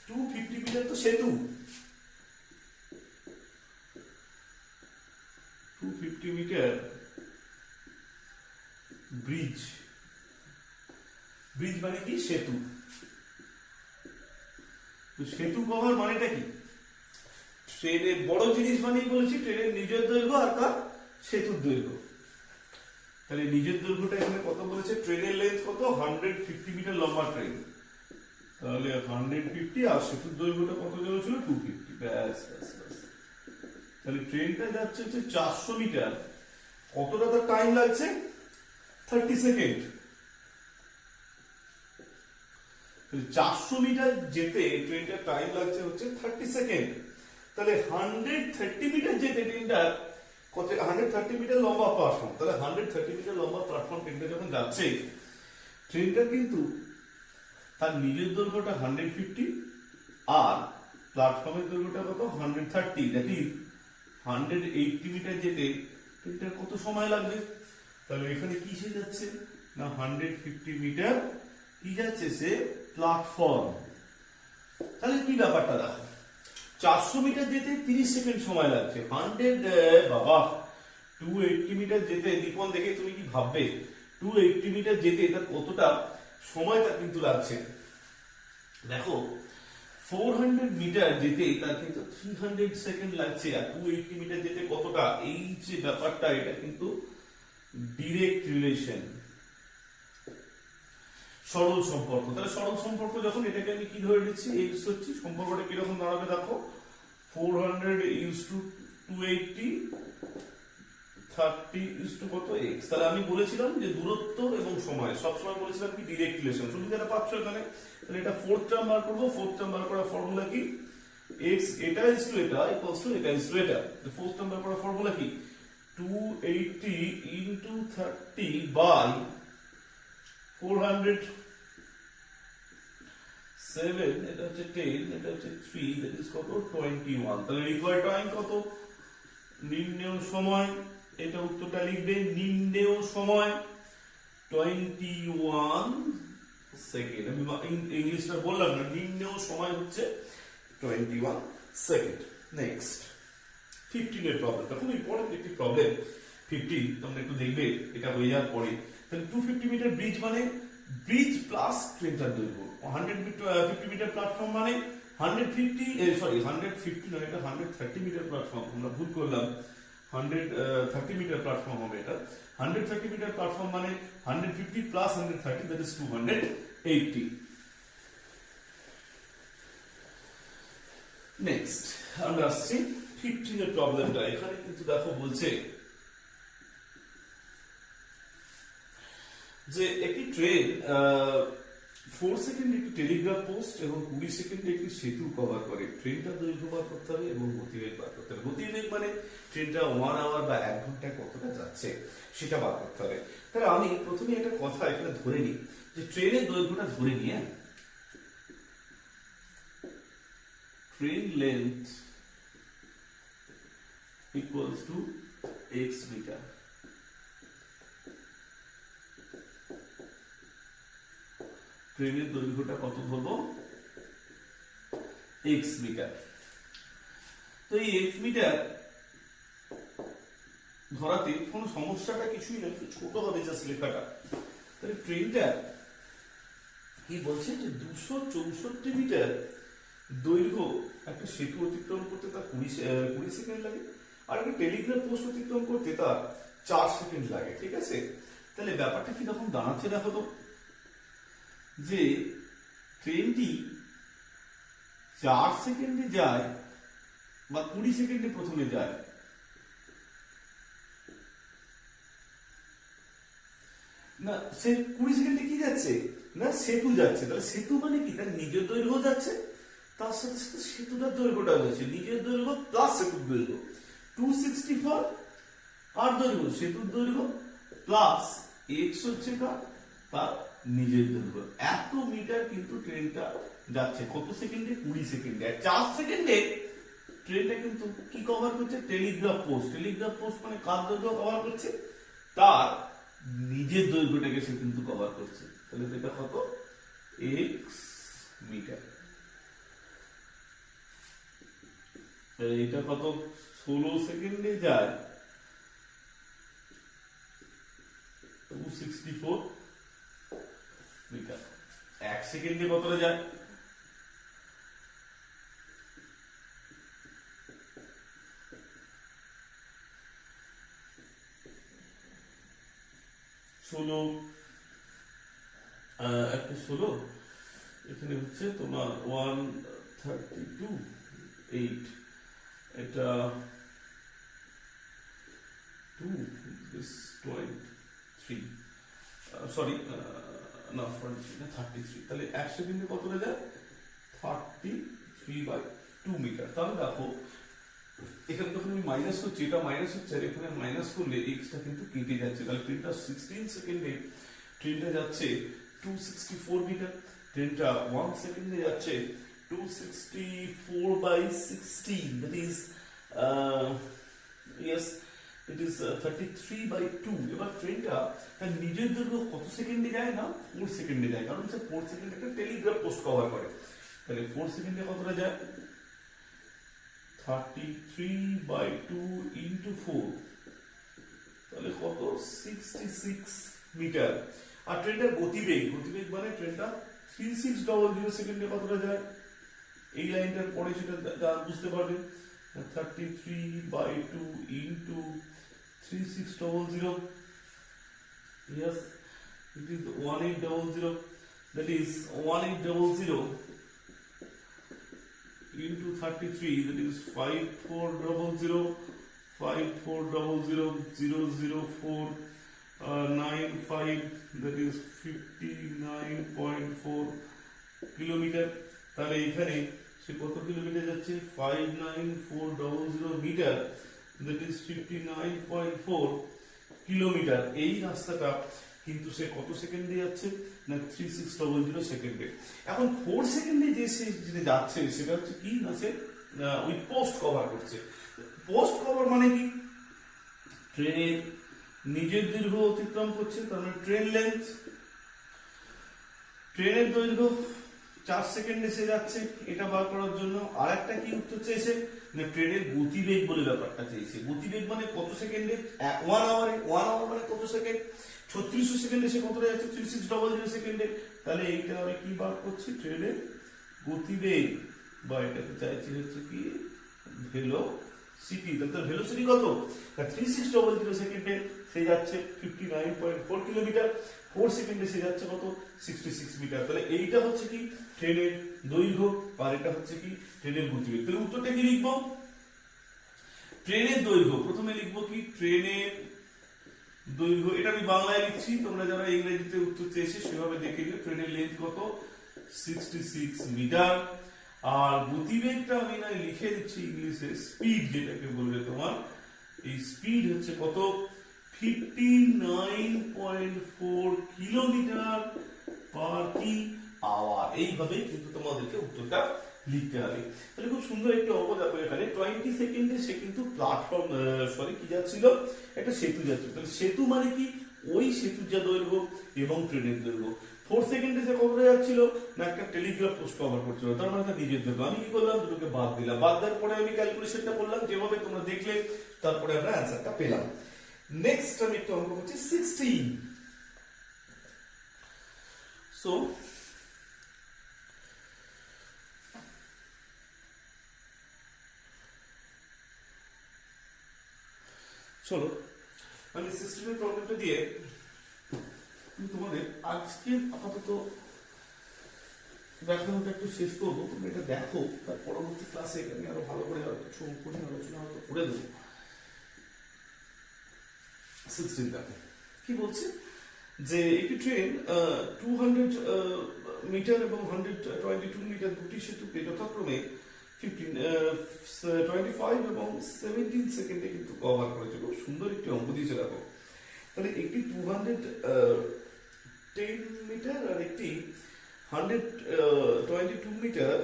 [SPEAKER 1] 250 মিটার তো সেতু, 250 মিটার ব্রিজ। ব্রিজ মানে কি? সেতু। তো সেতু কভার মানেটা কি? ট্রেনের বড় জিনিস মানেই বলেছি ট্রেনের নিজের দৈর্ঘ্য আর তার সেতুর দৈর্ঘ্য। তাহলে নিজের দৈর্ঘ্যটা এখানে কত বলেছে? ট্রেনের লেন্থ কত? 150 মিটার লম্বা ট্রেন, তাহলে 150, আর সেতুর দৈর্ঘ্যটা কত ছিল? 250। ব্যাস ব্যাস ব্যাস। তাহলে ট্রেনটা যাচ্ছে হচ্ছে 400 মিটার, কতটা তার টাইম লাগছে? 30 সেকেন্ড। 400 মিটার যেতে ট্রেনটার টাইম লাগছে হচ্ছে 30 সেকেন্ড। তাহলে 130 মিটার যেতে ট্রেনটা কত? 130 মিটার লম্বা প্ল্যাটফর্ম, তাহলে 130 মিটার লম্বা প্ল্যাটফর্ম ট্রেনটা যখন যাচ্ছে, ট্রেনটা কিন্তু তার নিজের দৈর্ঘ্যটা 150 আর প্ল্যাটফর্মের দৈর্ঘ্যটা কত? 130। দ্যাট ইজ 180 মিটার যেতে ট্রেনটার কত সময় লাগবে? তাহলে এখানে কিসে যাচ্ছে না? 150 মিটার কি যাচ্ছে? সে প্ল্যাটফর্ম। তাহলে কি ব্যাপারটা দেখো, 400 মিটার যেতে 30 সেকেন্ড সময় লাগছে, 280 মিটার যেতে, দীপন দেখে তুমি কি ভাববে 280 মিটার যেতে তার কতটা সময় তার কিন্তু লাগছে। দেখো 400 মিটার যেতে তার কিন্তু 300 সেকেন্ড লাগছে, আর 280 মিটার যেতে কতটা? এই যে ব্যাপারটা, এটা কিন্তু ডিরেক্ট রিলেশন, সরল সম্পর্ক। তাহলে সরল সম্পর্ক যখন, এটাকে আমি কি ধরে নিচ্ছি? এক্স হচ্ছে, সম্পর্কটা কিরকম দাঁড়াবে দেখো, 400 ইজ টু 280, 30 ইজ টু কত? এক্স। তাহলে আমি বলেছিলাম যে দূরত্ব এবং সময় সবসময় বলেছিলাম কি? Direct relation. সুবিধাটা পাচ্ছ এখানে। তাহলে এটা ফোর্থ টার্ম বার করবো। ফোর্থ টার্ম বার করার ফর্মুলা কি? এক্স এটা ইজ টু এটা ইকুয়ালস টু এটা ইজ টু এটা। ফোর্থ টার্ম বার করার ফর্মুলা কি? 280 ইনটু 30 বাই 400, 7, এটা হচ্ছে 10, এটা হচ্ছে 3, that is কত? 21। তাহলে রিকোয়ার্ড টাইম কত? নির্ণেয় সময়, এটা উত্তরটা লিখবে, নির্ণেয় সময় 21 সেকেন্ড। আমি ইংলিশটা বললাম না, নির্ণেয় সময় হচ্ছে 21 সেকেন্ড। নেক্সট 15 এর প্রবলেমটা খুব ইম্পর্টেন্ট একটি প্রবলেম। 15 তোমরা একটু দেখবে, এটা হয়ে যাওয়ার পরে। তাহলে 250 মিটার ব্রিজ মানে ব্রিজ প্লাস ট্রেনটার দৈর্ঘ্য। 150 মিটার প্ল্যাটফর্ম মানে 150 নয়, এটা 130 মিটার প্ল্যাটফর্ম, আমরা ভুল করলাম। 130 মিটার প্ল্যাটফর্ম হবে এটা। 130 মিটার প্ল্যাটফর্ম মানে 150 প্লাস 130, that is 280। নেক্সট আমরা আসছি 15 এর প্রবলেমটা। এখানে কিন্তু দেখো বলছে যে একটি ট্রেন 4 সেকেন্ড একটি টেলিগ্রাফ পোস্ট এবং 20 সেকেন্ডে একটি সেতু কভার করে। ট্রেনটা দৈর্ঘ্য বার করতে হবে এবং গতিবেগ বার করতে হবে। গতিবেগ মানে ট্রেনটা 1 আওয়ার বা 1 ঘন্টায় কতটা যাচ্ছে সেটা বার করতে হবে। তাহলে আমি প্রথমে একটা কথা এখানে ধরে নিই যে ট্রেনের দৈর্ঘ্যটা ধরে নিয়ে, train length equals to x metre. ট্রেনের দৈর্ঘ্যটা কত ধরবো? X metre. তো এই এক্স মিটার ধরাতে কোনো সমস্যাটা কিছুই না, একটু ছোট হবে জাস্ট লেখাটা। তাহলে ট্রেনটা কি বলছে যে 264 মিটার দৈর্ঘ্য একটা সেতু অতিক্রম করতে তার 20 সেকেন্ড লাগে, আর একটা টেলিগ্রাফ পোস্ট অতিক্রম করতে তার 4 সেকেন্ড লাগে। ঠিক আছে, তাহলে ব্যাপারটা কি রকম দাঁড়াচ্ছে দেখো তো, যে ট্রেনটি 4 সেকেন্ডে যায় বা 20 সেকেন্ডে প্রথমে যায়, না সে 20 সেকেন্ডে কি যাচ্ছে না সেতু যাচ্ছে। তাহলে সেতু মানে কি, তার নিজের দৈর্ঘ্য যাচ্ছে, তার সাথে সাথে সেতুটার দৈর্ঘ্যটা যাচ্ছে, নিজের দৈর্ঘ্য প্লাস সেতুর দৈর্ঘ্য 264, আর দৈর্ঘ্য সেতুর দৈর্ঘ্য প্লাস এক্স হচ্ছে তার নিজের দৈর্ঘ্য। এত মিটার কিন্তু ট্রেনটা যাচ্ছে কত সেকেন্ডে, 20 সেকেন্ডে। আর 4 সেকেন্ডে ট্রেনটা কিন্তু কি কভার করছে, টেলিগ্রাফ পোস্ট। টেলিগ্রাফ পোস্ট মানে কার দৈর্ঘ্য কভার করছে, তার নিজের দৈর্ঘ্যটাকে সে কিন্তু কভার করছে। তাহলে এটা কত, এক্স মিটার। এটা কত, 16 সেকেন্ডে যায় 264 মিটার। 1 সেকেন্ডে কতটা যায়, 16 একটা 16, এখানে হচ্ছে তোমার 132.8, এটা 2 সরি না 33। তাহলে 1 সেকেন্ডে কতটা যায়, 33/2 মিটার। তাহলে দেখো এখানে যখন আমি মাইনাস করছি, এটা মাইনাস হচ্ছে, আর এখানে মাইনাস করলে এক্সটা কিন্তু কেটে যাচ্ছে। তাহলে ট্রেনটা 16 সেকেন্ডে ট্রেনটা যাচ্ছে 264 মিটার, ট্রেনটা 1 সেকেন্ডে যাচ্ছে 264/16, that is yes it is 33/2। এবার ট্রেনটা তার নিজের দৈর্ঘ্য কত সেকেন্ডে যায়, না 4 সেকেন্ডে যায়, কারণ সে 4 সেকেন্ডে একটা টেলিগ্রাফ পোস্ট কভার করে। তাহলে 4 সেকেন্ডে কতটা যায়, 33/2 into 4, তাহলে কত, 66 মিটার। আর ট্রেনটার গতিবেগ মানে ট্রেনটা 3600 সেকেন্ডে কতটা যায়, এই লাইনটার পরে সেটা বুঝতে পারবে। 33/2 into 3600, yes it is 1800, that is 1800 into 33, that is 5400, 00495, that is 59.4 kilometre. তাহলে এখানে সে কত কিলোমিটার যাচ্ছে, 59400 মিটার, that is 59.4 কিলোমিটার। এই রাস্তাটা কিন্তু সে কত সেকেন্ডে যাচ্ছে, না 3600 সেকেন্ডে। এখন 4 সেকেন্ডে যে সে যেটা যাচ্ছে সেটা হচ্ছে কি, না সে ওই পোস্ট কভার করছে। পোস্ট কভার মানে কি, ট্রেনের নিজের দৈর্ঘ্য অতিক্রম করছে, তার মানে ট্রেন লেন্থ। ট্রেনের দৈর্ঘ্য 4 সেকেন্ডে সে যাচ্ছে, এটা বার করার জন্য আর একটা কি উত্তর চেয়েছে, না ট্রেনের গতিবেগ বলে ব্যাপারটা চেয়েছে। গতিবেগ মানে কত সেকেন্ডে, 1 আওয়ারে, 1 আওয়ার মানে কত সেকেন্ড, 3600 সেকেন্ডে সে কতটা যাচ্ছে, 3600 সেকেন্ডে। তাহলে এইটা আমি কি বার করছি, ট্রেনের গতিবেগ, বা এটাকে চাইছি হচ্ছে কি ভেলোসিটি। তাহলে ভেলোসিটি কত, 3600 সেকেন্ডে সে যাচ্ছে 59.4 কিলোমিটার, 4 সেকেন্ডে সে যাচ্ছে কত, 66 মিটার। তাহলে এইটা হচ্ছে কি ট্রেনের দৈর্ঘ্য, আর এটা হচ্ছে কি ট্রেনের গতিবেগ। তাহলে উত্তরটা কি লিখবো, ট্রেনের দৈর্ঘ্য প্রথমে লিখবো কি, ট্রেনের দৈর্ঘ্য, এটা আমি বাংলায় লিখছি, তোমরা যারা ইংরেজিতে উত্তর চেয়েছে সেভাবে দেখে নিও। ট্রেনের লেন্থ কত, 66 মিটার। আর গতিবেগটা আমি না লিখে দিচ্ছি ইংলিশে, স্পিড যেটাকে বলবে তোমার, এই স্পিড হচ্ছে কত, 59.4 কিলোমিটার পার কি আওয়ার। এইভাবে কিন্তু তোমাদেরকে উত্তরটা লিখতে হবে। তাহলে খুব সুন্দর একটি অঙ্ক দেখো এখানে, 20 সেকেন্ডে সে কিন্তু প্ল্যাটফর্ম কি যাচ্ছিল, একটা সেতু যাচ্ছিল। তাহলে সেতু মানে কি, ওই সেতুর যা দৈর্ঘ্য এবং ট্রেনের দৈর্ঘ্য। 4 সেকেন্ডে যে কভার যাচ্ছিল না একটা টেলিগ্রাফ পোস্ট কভার করছিল, তার মানে তার নিজের দৈর্ঘ্য। আমি কি করলাম, দুটোকে বাদ দিলাম, বাদ দেওয়ার পরে আমি ক্যালকুলেশনটা করলাম যেভাবে তোমরা দেখলে, তারপরে আমরা অ্যান্সারটা পেলাম। নেক্সট আমি একটু অঙ্ক করছি 16। সো চলো আমি 16 প্রবলেমটা দিয়ে তোমাদের আজকে আপাতত দেখানোটা একটু শেষ করবো। তুমি এটা দেখো, তার পরবর্তী ক্লাসে আমি আরো ভালো করে কিছু কঠিন আলোচনা হয়তো করে দেবো। 16 দেখো কি বলছে, যে একটি ট্রেন 200 মিটার এবং 122 মিটার দুটি সেতুকে যথাক্রমে 25 এবং 17 সেকেন্ডে কিন্তু কভার করেছে। খুব সুন্দর একটি অঙ্ক দিয়েছে দেখো। তাহলে একটি 210 মিটার আর একটি 122 মিটার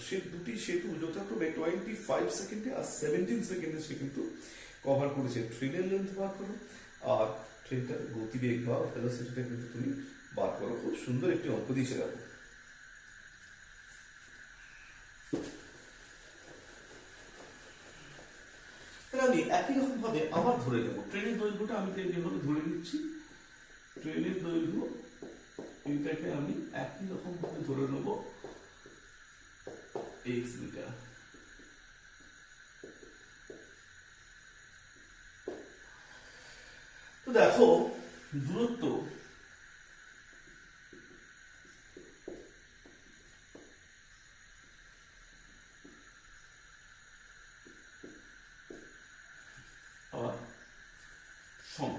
[SPEAKER 1] সে দুটি সেতু যথাক্রমে 25 সেকেন্ডে আর 17 সেকেন্ডে সে কিন্তু কভার করেছে। ট্রেনের লেন্থ বার করো আর ট্রেনটার গতিবেগ বা ভেলোসিটিটা কিন্তু তুমি বার করো। খুব সুন্দর একটি অঙ্ক দিয়েছে দেখো। আমি একই রকম ভাবে আবার ধরে নেব ট্রেনের দৈর্ঘ্যটা। আমি যেভাবে ধরে নিচ্ছি ট্রেনের দৈর্ঘ্য, এটাকে আমি একই রকম ভাবে ধরে নেব x মিটার। তো দেখো দূরত্ব আবার সম,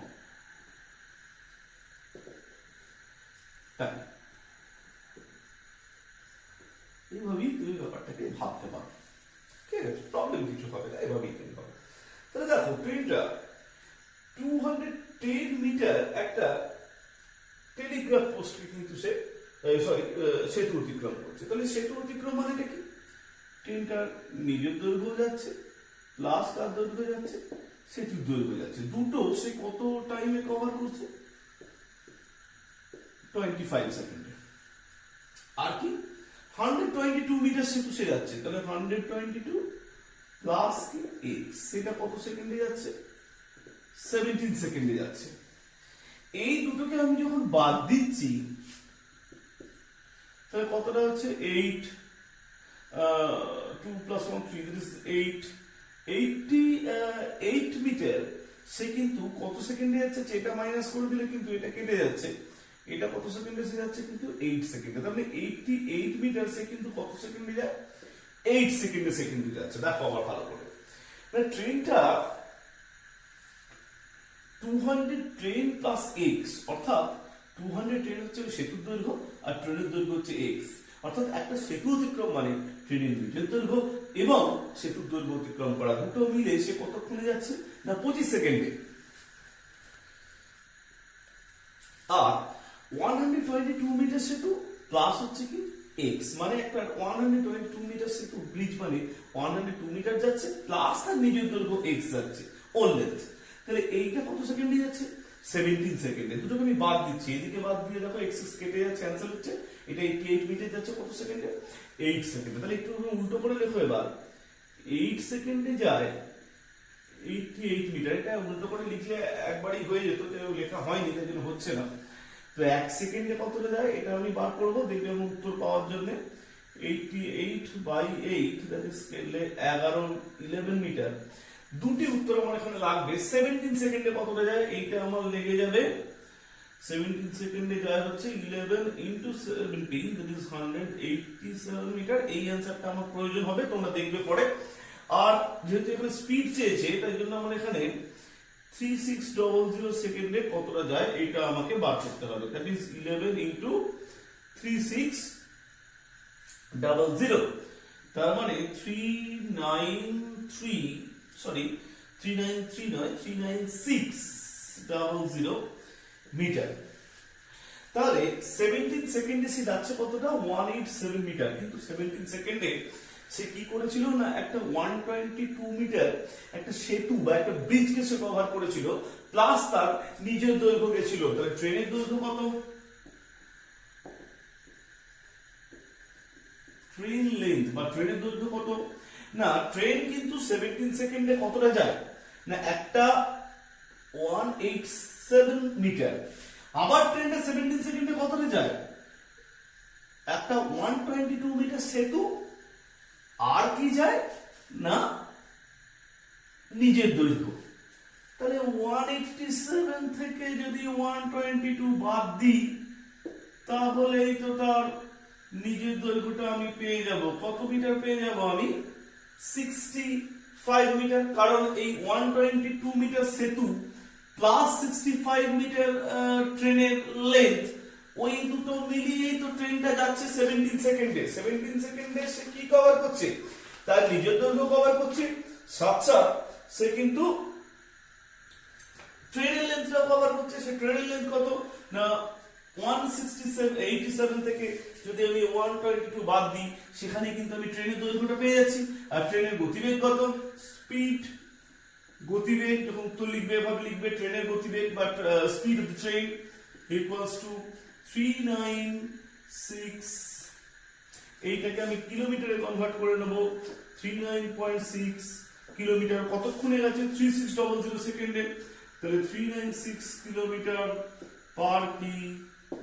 [SPEAKER 1] এইভাবেই তুমি ব্যাপারটাকে ভাবতে পারো। ঠিক আছে, প্রবলেম কিছু হবে না, এভাবেই তুমি পাবে। তাহলে দেখো ট্রেনটা 210 মিটার একটা টেলিগ্রাফ পোস্টকে কিন্তু সে সেতু অতিক্রম করছে। তাহলে সেতু অতিক্রম মানেটা কি, ট্রেনটার নিজের দৈর্ঘ্য যাচ্ছে প্লাস তার দৈর্ঘ্য যাচ্ছে, সেতুর দৈর্ঘ্য যাচ্ছে, দুটো সে কত টাইমে কভার করছে, 25 সেকেন্ডে। আর কি 122 মিটার সেতু সে যাচ্ছে, তাহলে 122 প্লাস কি x, সেটা কত সেকেন্ডে যাচ্ছে, 17 সেকেন্ডে যাচ্ছে। এই দুটোকে আমি যখন বাদ দিচ্ছি তাহলে কতটা হচ্ছে 8 2 plus 1 3, that is 88 মিটার সে কিন্তু কত সেকেন্ডে যাচ্ছে, এটা মাইনাস করে দিলে কিন্তু এটা কেটে যাচ্ছে, এটা কত সেকেন্ডে সে যাচ্ছে কিন্তু 8 সেকেন্ডে। তাহলে 88 মিটার সে কিন্তু কত সেকেন্ডে যায়, 8 সেকেন্ডে সে কিন্তু যাচ্ছে। দেখো আবার ভালো করে, মানে ট্রেনটা 200 ট্রেন প্লাস x, অর্থাৎ 200 ট্রেন হচ্ছে সেতুর দৈর্ঘ্য আর ট্রেনের দৈর্ঘ্য হচ্ছে x, অর্থাৎ একটা সেতু অতিক্রম মানে ট্রেনের নিজের দৈর্ঘ্য এবং সেতুর দৈর্ঘ্য অতিক্রম করা, দুটো মিলে সে কতক্ষণে যাচ্ছে না 25 সেকেন্ডে। আর 122 মিটার সেতু প্লাস হচ্ছে কি x, মানে একটা 122 মিটার সেতু ব্রিজ মানে 102 মিটার যাচ্ছে প্লাস তার নিজের দৈর্ঘ্য x যাচ্ছে, ওর লেন্থ। তাহলে এইটা কত সেকেন্ডে যাচ্ছে, 17 সেকেন্ডে। দুটোকে আমি বাদ দিচ্ছি, এদিকে বাদ দিয়ে দেখো x কেটে যাচ্ছে, ক্যান্সেল হচ্ছে, এটা 88 মিটার যাচ্ছে কত সেকেন্ডে, 8 সেকেন্ডে। তাহলে একটু উল্টো করে লেখো এবার, 8 সেকেন্ডে যায় 88 মিটার, এটা উল্টো করে লিখলে একবারই হয়ে যেত, লেখা হয়নি তাই জন্য হচ্ছে না। তো 1 সেকেন্ডে কতটা যায় এটা আমি বার করবো, দেখবে আমি উত্তর পাওয়ার জন্য 88/8, দ্যাট ইজ 11 মিটার। দুটি উত্তর আমার এখানে লাগবে। 17 সেকেন্ডে কতটা যায়, এইটা আমার লেগে যাবে 17 সেকেন্ডে যায় হচ্ছে 11 into 17, that is 187 মিটার। এই অ্যান্সারটা আমার প্রয়োজন হবে, তোমরা দেখবে পরে। আর যেহেতু এখানে স্পিড চেয়েছে তাই জন্য আমার এখানে 3600 সেকেন্ডে কতটা যায় এটা আমাকে বার করতে হবে, that is 11 into 3600, তার মানে 39600 মিটার। তাহলে 17 সেকেন্ডে সে যাচ্ছে কতটা, 187 মিটার। কিন্তু 17 সেকেন্ডে সে কি করেছিল না একটা 122 মিটার একটা সেতু বা একটা ব্রিজকে সে কভার করেছিল, প্লাস তার নিজের দৈর্ঘ্য গেছিল। তাহলে ট্রেনের দৈর্ঘ্য কত? ট্রেন লেন্থ বা ট্রেনের দৈর্ঘ্য কত? না ট্রেন কিন্তু 17 সেকেন্ডে কতটা যায় না একটা 187 মিটার। আবার ট্রেনটা 17 সেকেন্ডে কতটা যায় একটা 122 মিটার সেতু। আর কি যায় না নিজের দৈর্ঘ্য। তাহলে 187 থেকে যদি 122 বাদ দিই তাহলেই তো তার নিজের দৈর্ঘ্যটা আমি পেয়ে যাব। কত মিটার পেয়ে যাব আমি? 65 মিটার। কারণ এই 122 মিটার সেতু প্লাস 65 মিটার ট্রেনের লেন্থ, ওই দুটো মিলিয়েই তো ট্রেনটা যাচ্ছে 17 সেকেন্ডে। 17 সেকেন্ডে সে কি কভার করছে? তার নিজের দৈর্ঘ্য কভার করছে, সাথে সে কিন্তু ট্রেনের লেন্থটা কভার করছে। সে ট্রেনের লেন্থ কত না 167 থেকে যদি আমি 122 বাদ দিই সেখানে কিন্তু আমি ট্রেনের দৈর্ঘ্যটা পেয়ে যাচ্ছি। আর ট্রেনের গতিবেগ কত? স্পিড, গতিবেগ যখন উত্তর লিখবে এভাবে লিখবে, ট্রেনের গতিবেগ বা speed of the train equals to 396, এইটাকে আমি কিলোমিটারে কনভার্ট করে নেব। 39.6 কিলোমিটার কতক্ষণে গেছে? 3600 সেকেন্ডে। তাহলে 396 কিলোমিটার পার কি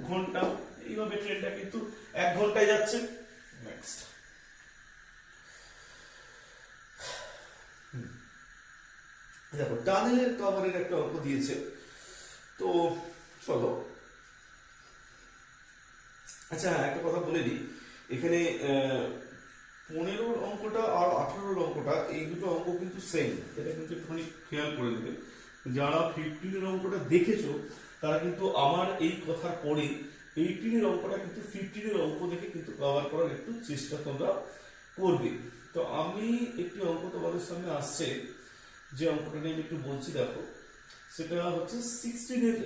[SPEAKER 1] ঘন্টা। এইভাবে ট্রেনটা কিন্তু 1 ঘন্টায় যাচ্ছে। নেক্সট দেখো টানেলের কভারের একটা অঙ্ক দিয়েছে, তো চলো। আচ্ছা একটা কথা বলে দিই, এখানে 15 অঙ্কটা আর 18 অঙ্কটা এই দুটো অঙ্ক কিন্তু সেম। এটা কিন্তু একটুখানি খেয়াল করে দেবে। যারা 15 অঙ্কটা দেখেছো তারা কিন্তু আমার এই কথার পরে 18 অঙ্কটা কিন্তু 15 অঙ্ক দেখে কিন্তু কভার করার একটু চেষ্টা তোমরা করবে। তো আমি একটি অঙ্ক তোমাদের সামনে আসছে, যে অঙ্কটা নিয়ে আমি একটু বলছি দেখো। সেটা হচ্ছে 16 এর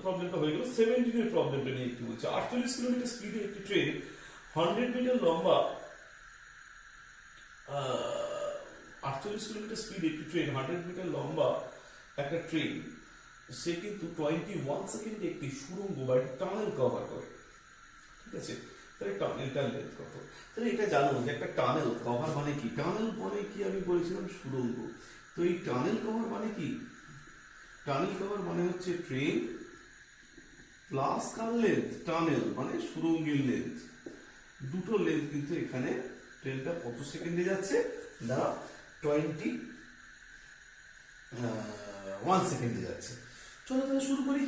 [SPEAKER 1] প্রবলেমটা হয়ে গেল, 17 এর প্রবলেমটা নিয়ে একটু বলছি। 48 কিলোমিটার স্পিডে একটি ট্রেন 100 মিটার লম্বা 48 কিলোমিটার স্পিডে একটি ট্রেন 100 মিটার লম্বা একটা ট্রেন, সে কিন্তু 21 সেকেন্ডে একটি সুড়ঙ্গ বা টানেল কভার করে। ঠিক আছে, তাহলে টানেলটার লেন্থ কত? তাহলে এটা জানো যে একটা টানেল কভার মানে কি? টানেল মানে কি আমি বলেছিলাম সুড়ঙ্গ। তো এই টানেল কভার মানে কি? টানেল কভার মানে হচ্ছে ট্রেন প্লাস কার লেন্থ? টানেল মানে সুড়ঙ্গের লেন্থ। দুটো লেন্থ কিন্তু এখানে ট্রেনটা কত সেকেন্ডে যাচ্ছে না 21 সেকেন্ডে যাচ্ছে। চলো তাহলে শুরু করি।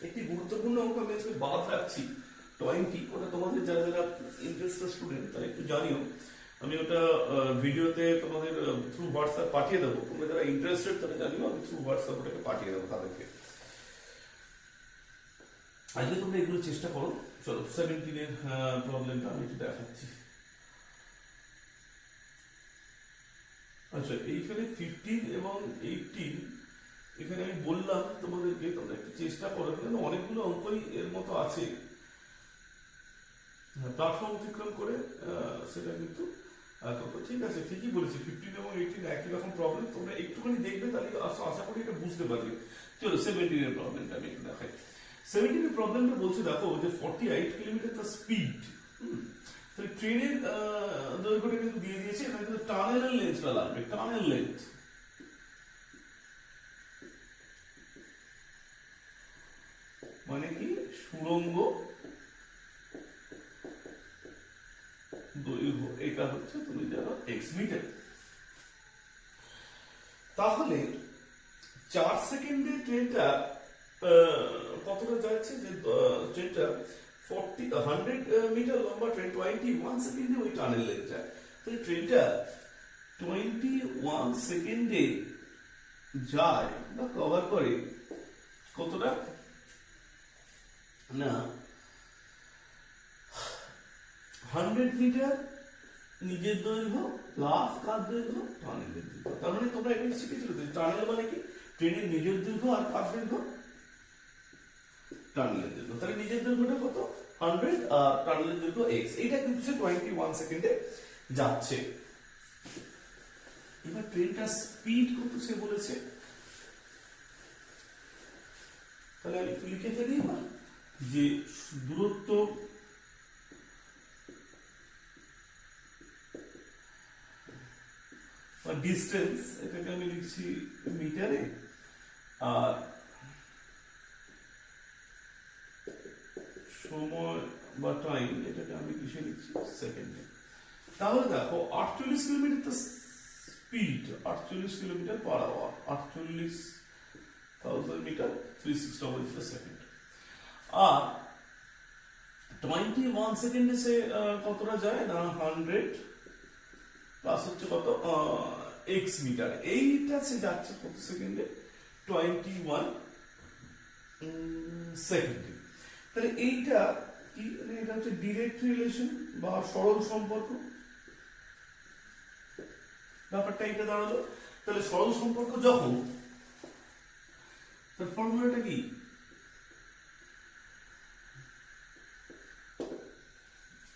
[SPEAKER 1] একটি গুরুত্বপূর্ণ অঙ্ক আমি আজকে বাদ রাখছি 20, ওটা তোমাদের যারা যারা ইন্টারেস্টেড স্টুডেন্ট তারা একটু জানিও। আমি ওটা ভিডিওতে তোমাদের থ্রু হোয়াটসঅ্যাপ পাঠিয়ে দেবো। তোমরা যারা ইন্টারেস্টেড তারা জানিও, আমি থ্রু হোয়াটসঅ্যাপ ওটাকে পাঠিয়ে দেবো তাদেরকে। আজকে তোমরা এগুলো চেষ্টা করো। চলো 17 এর প্রবলেমটা আমি একটু দেখাচ্ছি। আচ্ছা এইখানে 15 এবং 18 এখানে আমি বললাম তোমাদেরকে তোমরা একটু চেষ্টা করো, কারণ অনেকগুলো অঙ্কই এর মতো আছে। প্ল্যাটফর্ম অতিক্রম করে সেটা কিন্তু ঠিক আছে, ঠিকই বলেছি। 15 এবং 18 একই রকম প্রবলেম, তোমরা একটুখানি দেখবে তাহলে আশা করি এটা বুঝতে পারবে। চলো 17 এর প্রবলেমটা আমি একটু দেখাই। 17 এর প্রবলেমটা বলছে দেখো যে 48 কিলোমিটার তার স্পিড। তাহলে ট্রেনের দৈর্ঘ্যটা কিন্তু দিয়ে দিয়েছে, এখানে কিন্তু টানেলের লেন্থটা লাগবে। টানেল লেন্থ মানে কি? সুড়ঙ্গ দৈর্ঘ্য। এটা হচ্ছে তুমি জানো x মিটার। তাহলে 4 সেকেন্ডে ট্রেনটা কতটা যাচ্ছে? যে ট্রেনটা 100 মিটার লম্বা ট্রেন 21 সেকেন্ডে ওই টানেল লেন্থ যায়। তাহলে ট্রেনটা 21 সেকেন্ডে যায় বা কভার করে কতটা না 100 মিটার নিজের দৈর্ঘ্য প্লাস কার দৈর্ঘ্য? টানেলের দৈর্ঘ্য। তার মানে তোমরা এটা শিখেছিল যে টানেল মানে কি? ট্রেনের নিজের দৈর্ঘ্য আর কার দৈর্ঘ্য? টানেলের দৈর্ঘ্য। তাহলে নিজের দৈর্ঘ্যটা কত? 100 আর টানেলের দৈর্ঘ্য x। এইটা কিন্তু সে 21 সেকেন্ডে যাচ্ছে। এবার ট্রেনটার স্পিড কত সে বলেছে, তাহলে আমি একটু লিখে ফেলি যে দূরত্ব ডিস্টেন্স, এটাকে আমি লিখছি মিটারে, আর সময় বা টাইম এটাকে আমি কিসে লিখছি সেকেন্ডে। তাহলে দেখো 48 কিলোমিটার তো speed, 48 kilometre per hour, 48,000 metre 3600 second. আর 21 সেকেন্ডে সে কতটা যায় না 100 প্লাস হচ্ছে কত x মিটার, এইটা সে যাচ্ছে কত সেকেন্ডে 21 সেকেন্ডে। তাহলে এইটা কি, এটা হচ্ছে ডিরেক্ট রিলেশন বা সরল সম্পর্ক, ব্যাপারটা এটা দাঁড়ালো। তাহলে সরল সম্পর্ক যখন, তার ফর্মুলাটা কি,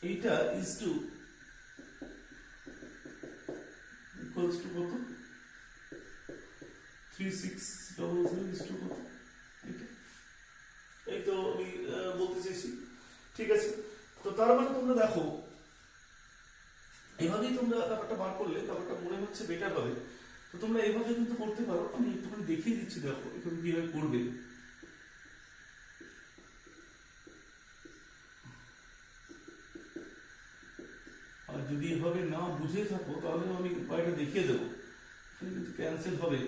[SPEAKER 1] এইটা ইজ টু ইকুয়ালস টু কত 3600 ইজ টু কত, এই তো আমি বলতে চাইছি। ঠিক আছে, তো তার মানে তোমরা দেখো এভাবেই তোমরা ব্যাপারটা বার করলে ব্যাপারটা মনে হচ্ছে বেটার হবে। তো তোমরা এভাবে কিন্তু করতে পারো, আমি একটুখানি দেখিয়ে দিচ্ছি, দেখো এখানে কিভাবে করবে। আর যদি এভাবে না বুঝে থাকো তাহলে আমি উপায়টা দেখিয়ে দেবো। এখানে কিন্তু ক্যান্সেল হবে,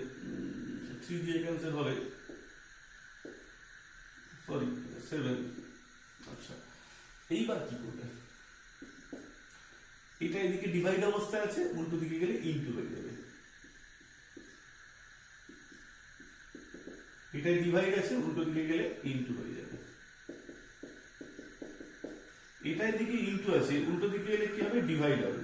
[SPEAKER 1] 3 দিয়ে ক্যান্সেল হবে, সরি 7। আচ্ছা, এইবার কি করবে, এটা এদিকে ডিভাইড অবস্থায় আছে, উল্টো দিকে গেলে ইনটু হয়ে যাবে। এটা ডিভাইড আছে, উল্টো দিকে গেলে ইনটু হয়ে যাবে। এটা এদিকে ইনটু আছে, উল্টো দিকে গেলে কি হবে, ডিভাইড হবে।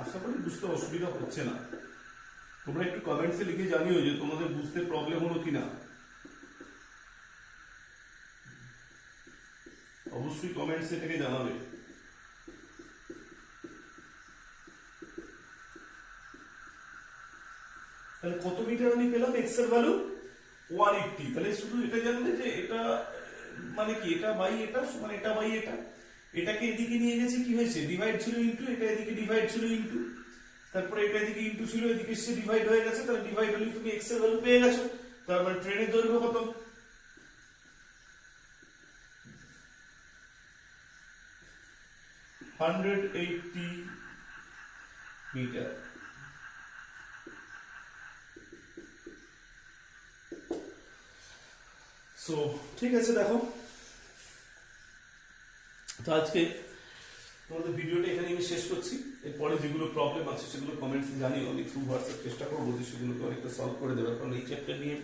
[SPEAKER 1] আশা করি বুঝতে অসুবিধা হচ্ছে না। তোমরা একটু কমেন্টসে লিখে জানিও যে তোমাদের বুঝতে প্রবলেম হলো কিনা, অবশ্যই কমেন্টসে এটাকে জানাবে। তাহলে কত মিটার আমি পেলাম, এক্স এর ভ্যালু 180। তাহলে শুধু এটা জানলে যে এটা মানে কি, এটা বাই এটা মানে এটা বাই এটা, এটাকে এদিকে নিয়ে গেছে, কি হয়েছে, ডিভাইড ছিল ইনটু, এটা এদিকে ডিভাইড ছিল ইনটু, তারপরে এটা এদিকে ইনটু ছিল, এদিকে এসে ডিভাইড হয়ে গেছে। তাহলে ডিভাইড হলে তুমি এক্স এর ভ্যালু পেয়ে গেছো। তার মানে ট্রেনের দৈর্ঘ্য কত, 180 মিটার। সো ঠিক আছে, দেখো তো আজকে তোমাদের ভিডিওটা এখানে আমি শেষ করছি। এরপরে যেগুলো প্রবলেম আছে সেগুলো কমেন্টসে জানিও, আমি থ্রু হোয়াটসঅ্যাপ চেষ্টা করবো যে সেগুলোকে অনেকটা সলভ করে দেবে। কারণ এই চ্যাপ্টার নিয়ে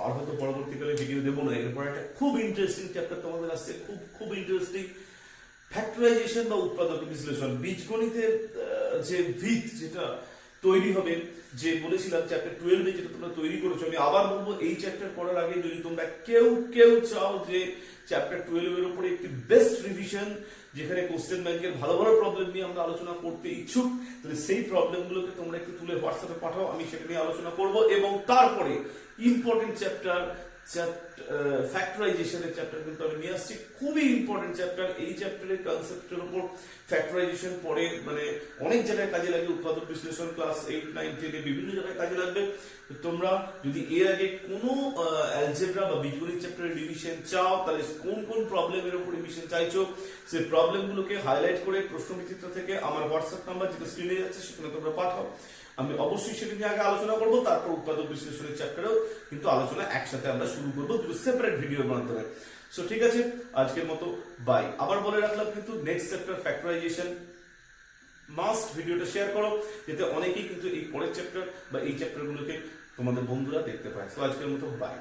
[SPEAKER 1] আর হয়তো পরবর্তীকালে ভিডিও দেবো না। এরপর একটা খুব ইন্টারেস্টিং চ্যাপ্টার তোমাদের আসছে, খুব খুব ইন্টারেস্টিং, ফ্যাক্টরাইজেশন বা উৎপাদক বিশ্লেষণ। বীজগণিতের যে ভিত যেটা তৈরি হবে, যে বলেছিলাম চ্যাপ্টার 12 যেটা তোমরা তৈরি করেছো, আমি আবার বলবো এই চ্যাপ্টার পড়ার আগে যদি তোমরা কেউ চাও যে চ্যাপ্টার 12 এর উপরে একটি বেস্ট রিভিশন, যেখানে কোশ্চেন ব্যাংকের ভালো ভালো প্রবলেম নিয়ে আমরা আলোচনা করতে ইচ্ছুক, তাহলে সেই প্রবলেমগুলোকে তোমরা একটু তুলে হোয়াটসঅ্যাপে পাঠাও, আমি সেটা নিয়ে আলোচনা করব। এবং তারপরে ইম্পর্টেন্ট চ্যাপ্টার ফ্যাক্টরাইজেশনের চ্যাপ্টার কিন্তু আমি নিয়ে আসছি, খুবই ইম্পর্টেন্ট চ্যাপ্টার। এই চ্যাপ্টারের কনসেপ্টের উপর ফ্যাক্টরাইজেশন পরে মানে অনেক জায়গায় কাজে লাগে, উৎপাদক বিশ্লেষণ ক্লাস 8, 9, 10 বিভিন্ন জায়গায় কাজে লাগবে। তোমরা যদি এর আগে কোনো অ্যালজেব্রা বা বীজগণিত চ্যাপ্টারের রিভিশন চাও, তাহলে কোন কোন প্রবলেমের উপর রিভিশন চাইছো সেই প্রবলেমগুলোকে হাইলাইট করে প্রশ্নবিচিত্র থেকে আমার হোয়াটসঅ্যাপ নাম্বার যেটা স্ক্রিনে যাচ্ছে সেখানে তোমরা পাঠাও। আমি অবশ্যই সেটা নিয়ে আগে আলোচনা করবো, তারপর উৎপাদক বিশ্লেষণের চ্যাপ্টারেও কিন্তু আলোচনা একসাথে আমরা শুরু করবো, দুটো সেপারেট ভিডিওর মাধ্যমে। সো ঠিক আছে, আজকের মতো বাই। আবার বলে রাখলাম কিন্তু নেক্সট চ্যাপ্টার ফ্যাক্টরাইজেশন মাস্ট ভিডিওটা শেয়ার করো, যাতে অনেকেই কিন্তু এই পরের চ্যাপ্টার বা এই চ্যাপ্টারগুলোকে তোমাদের বন্ধুরা দেখতে পায়। সো আজকের মতো বাই।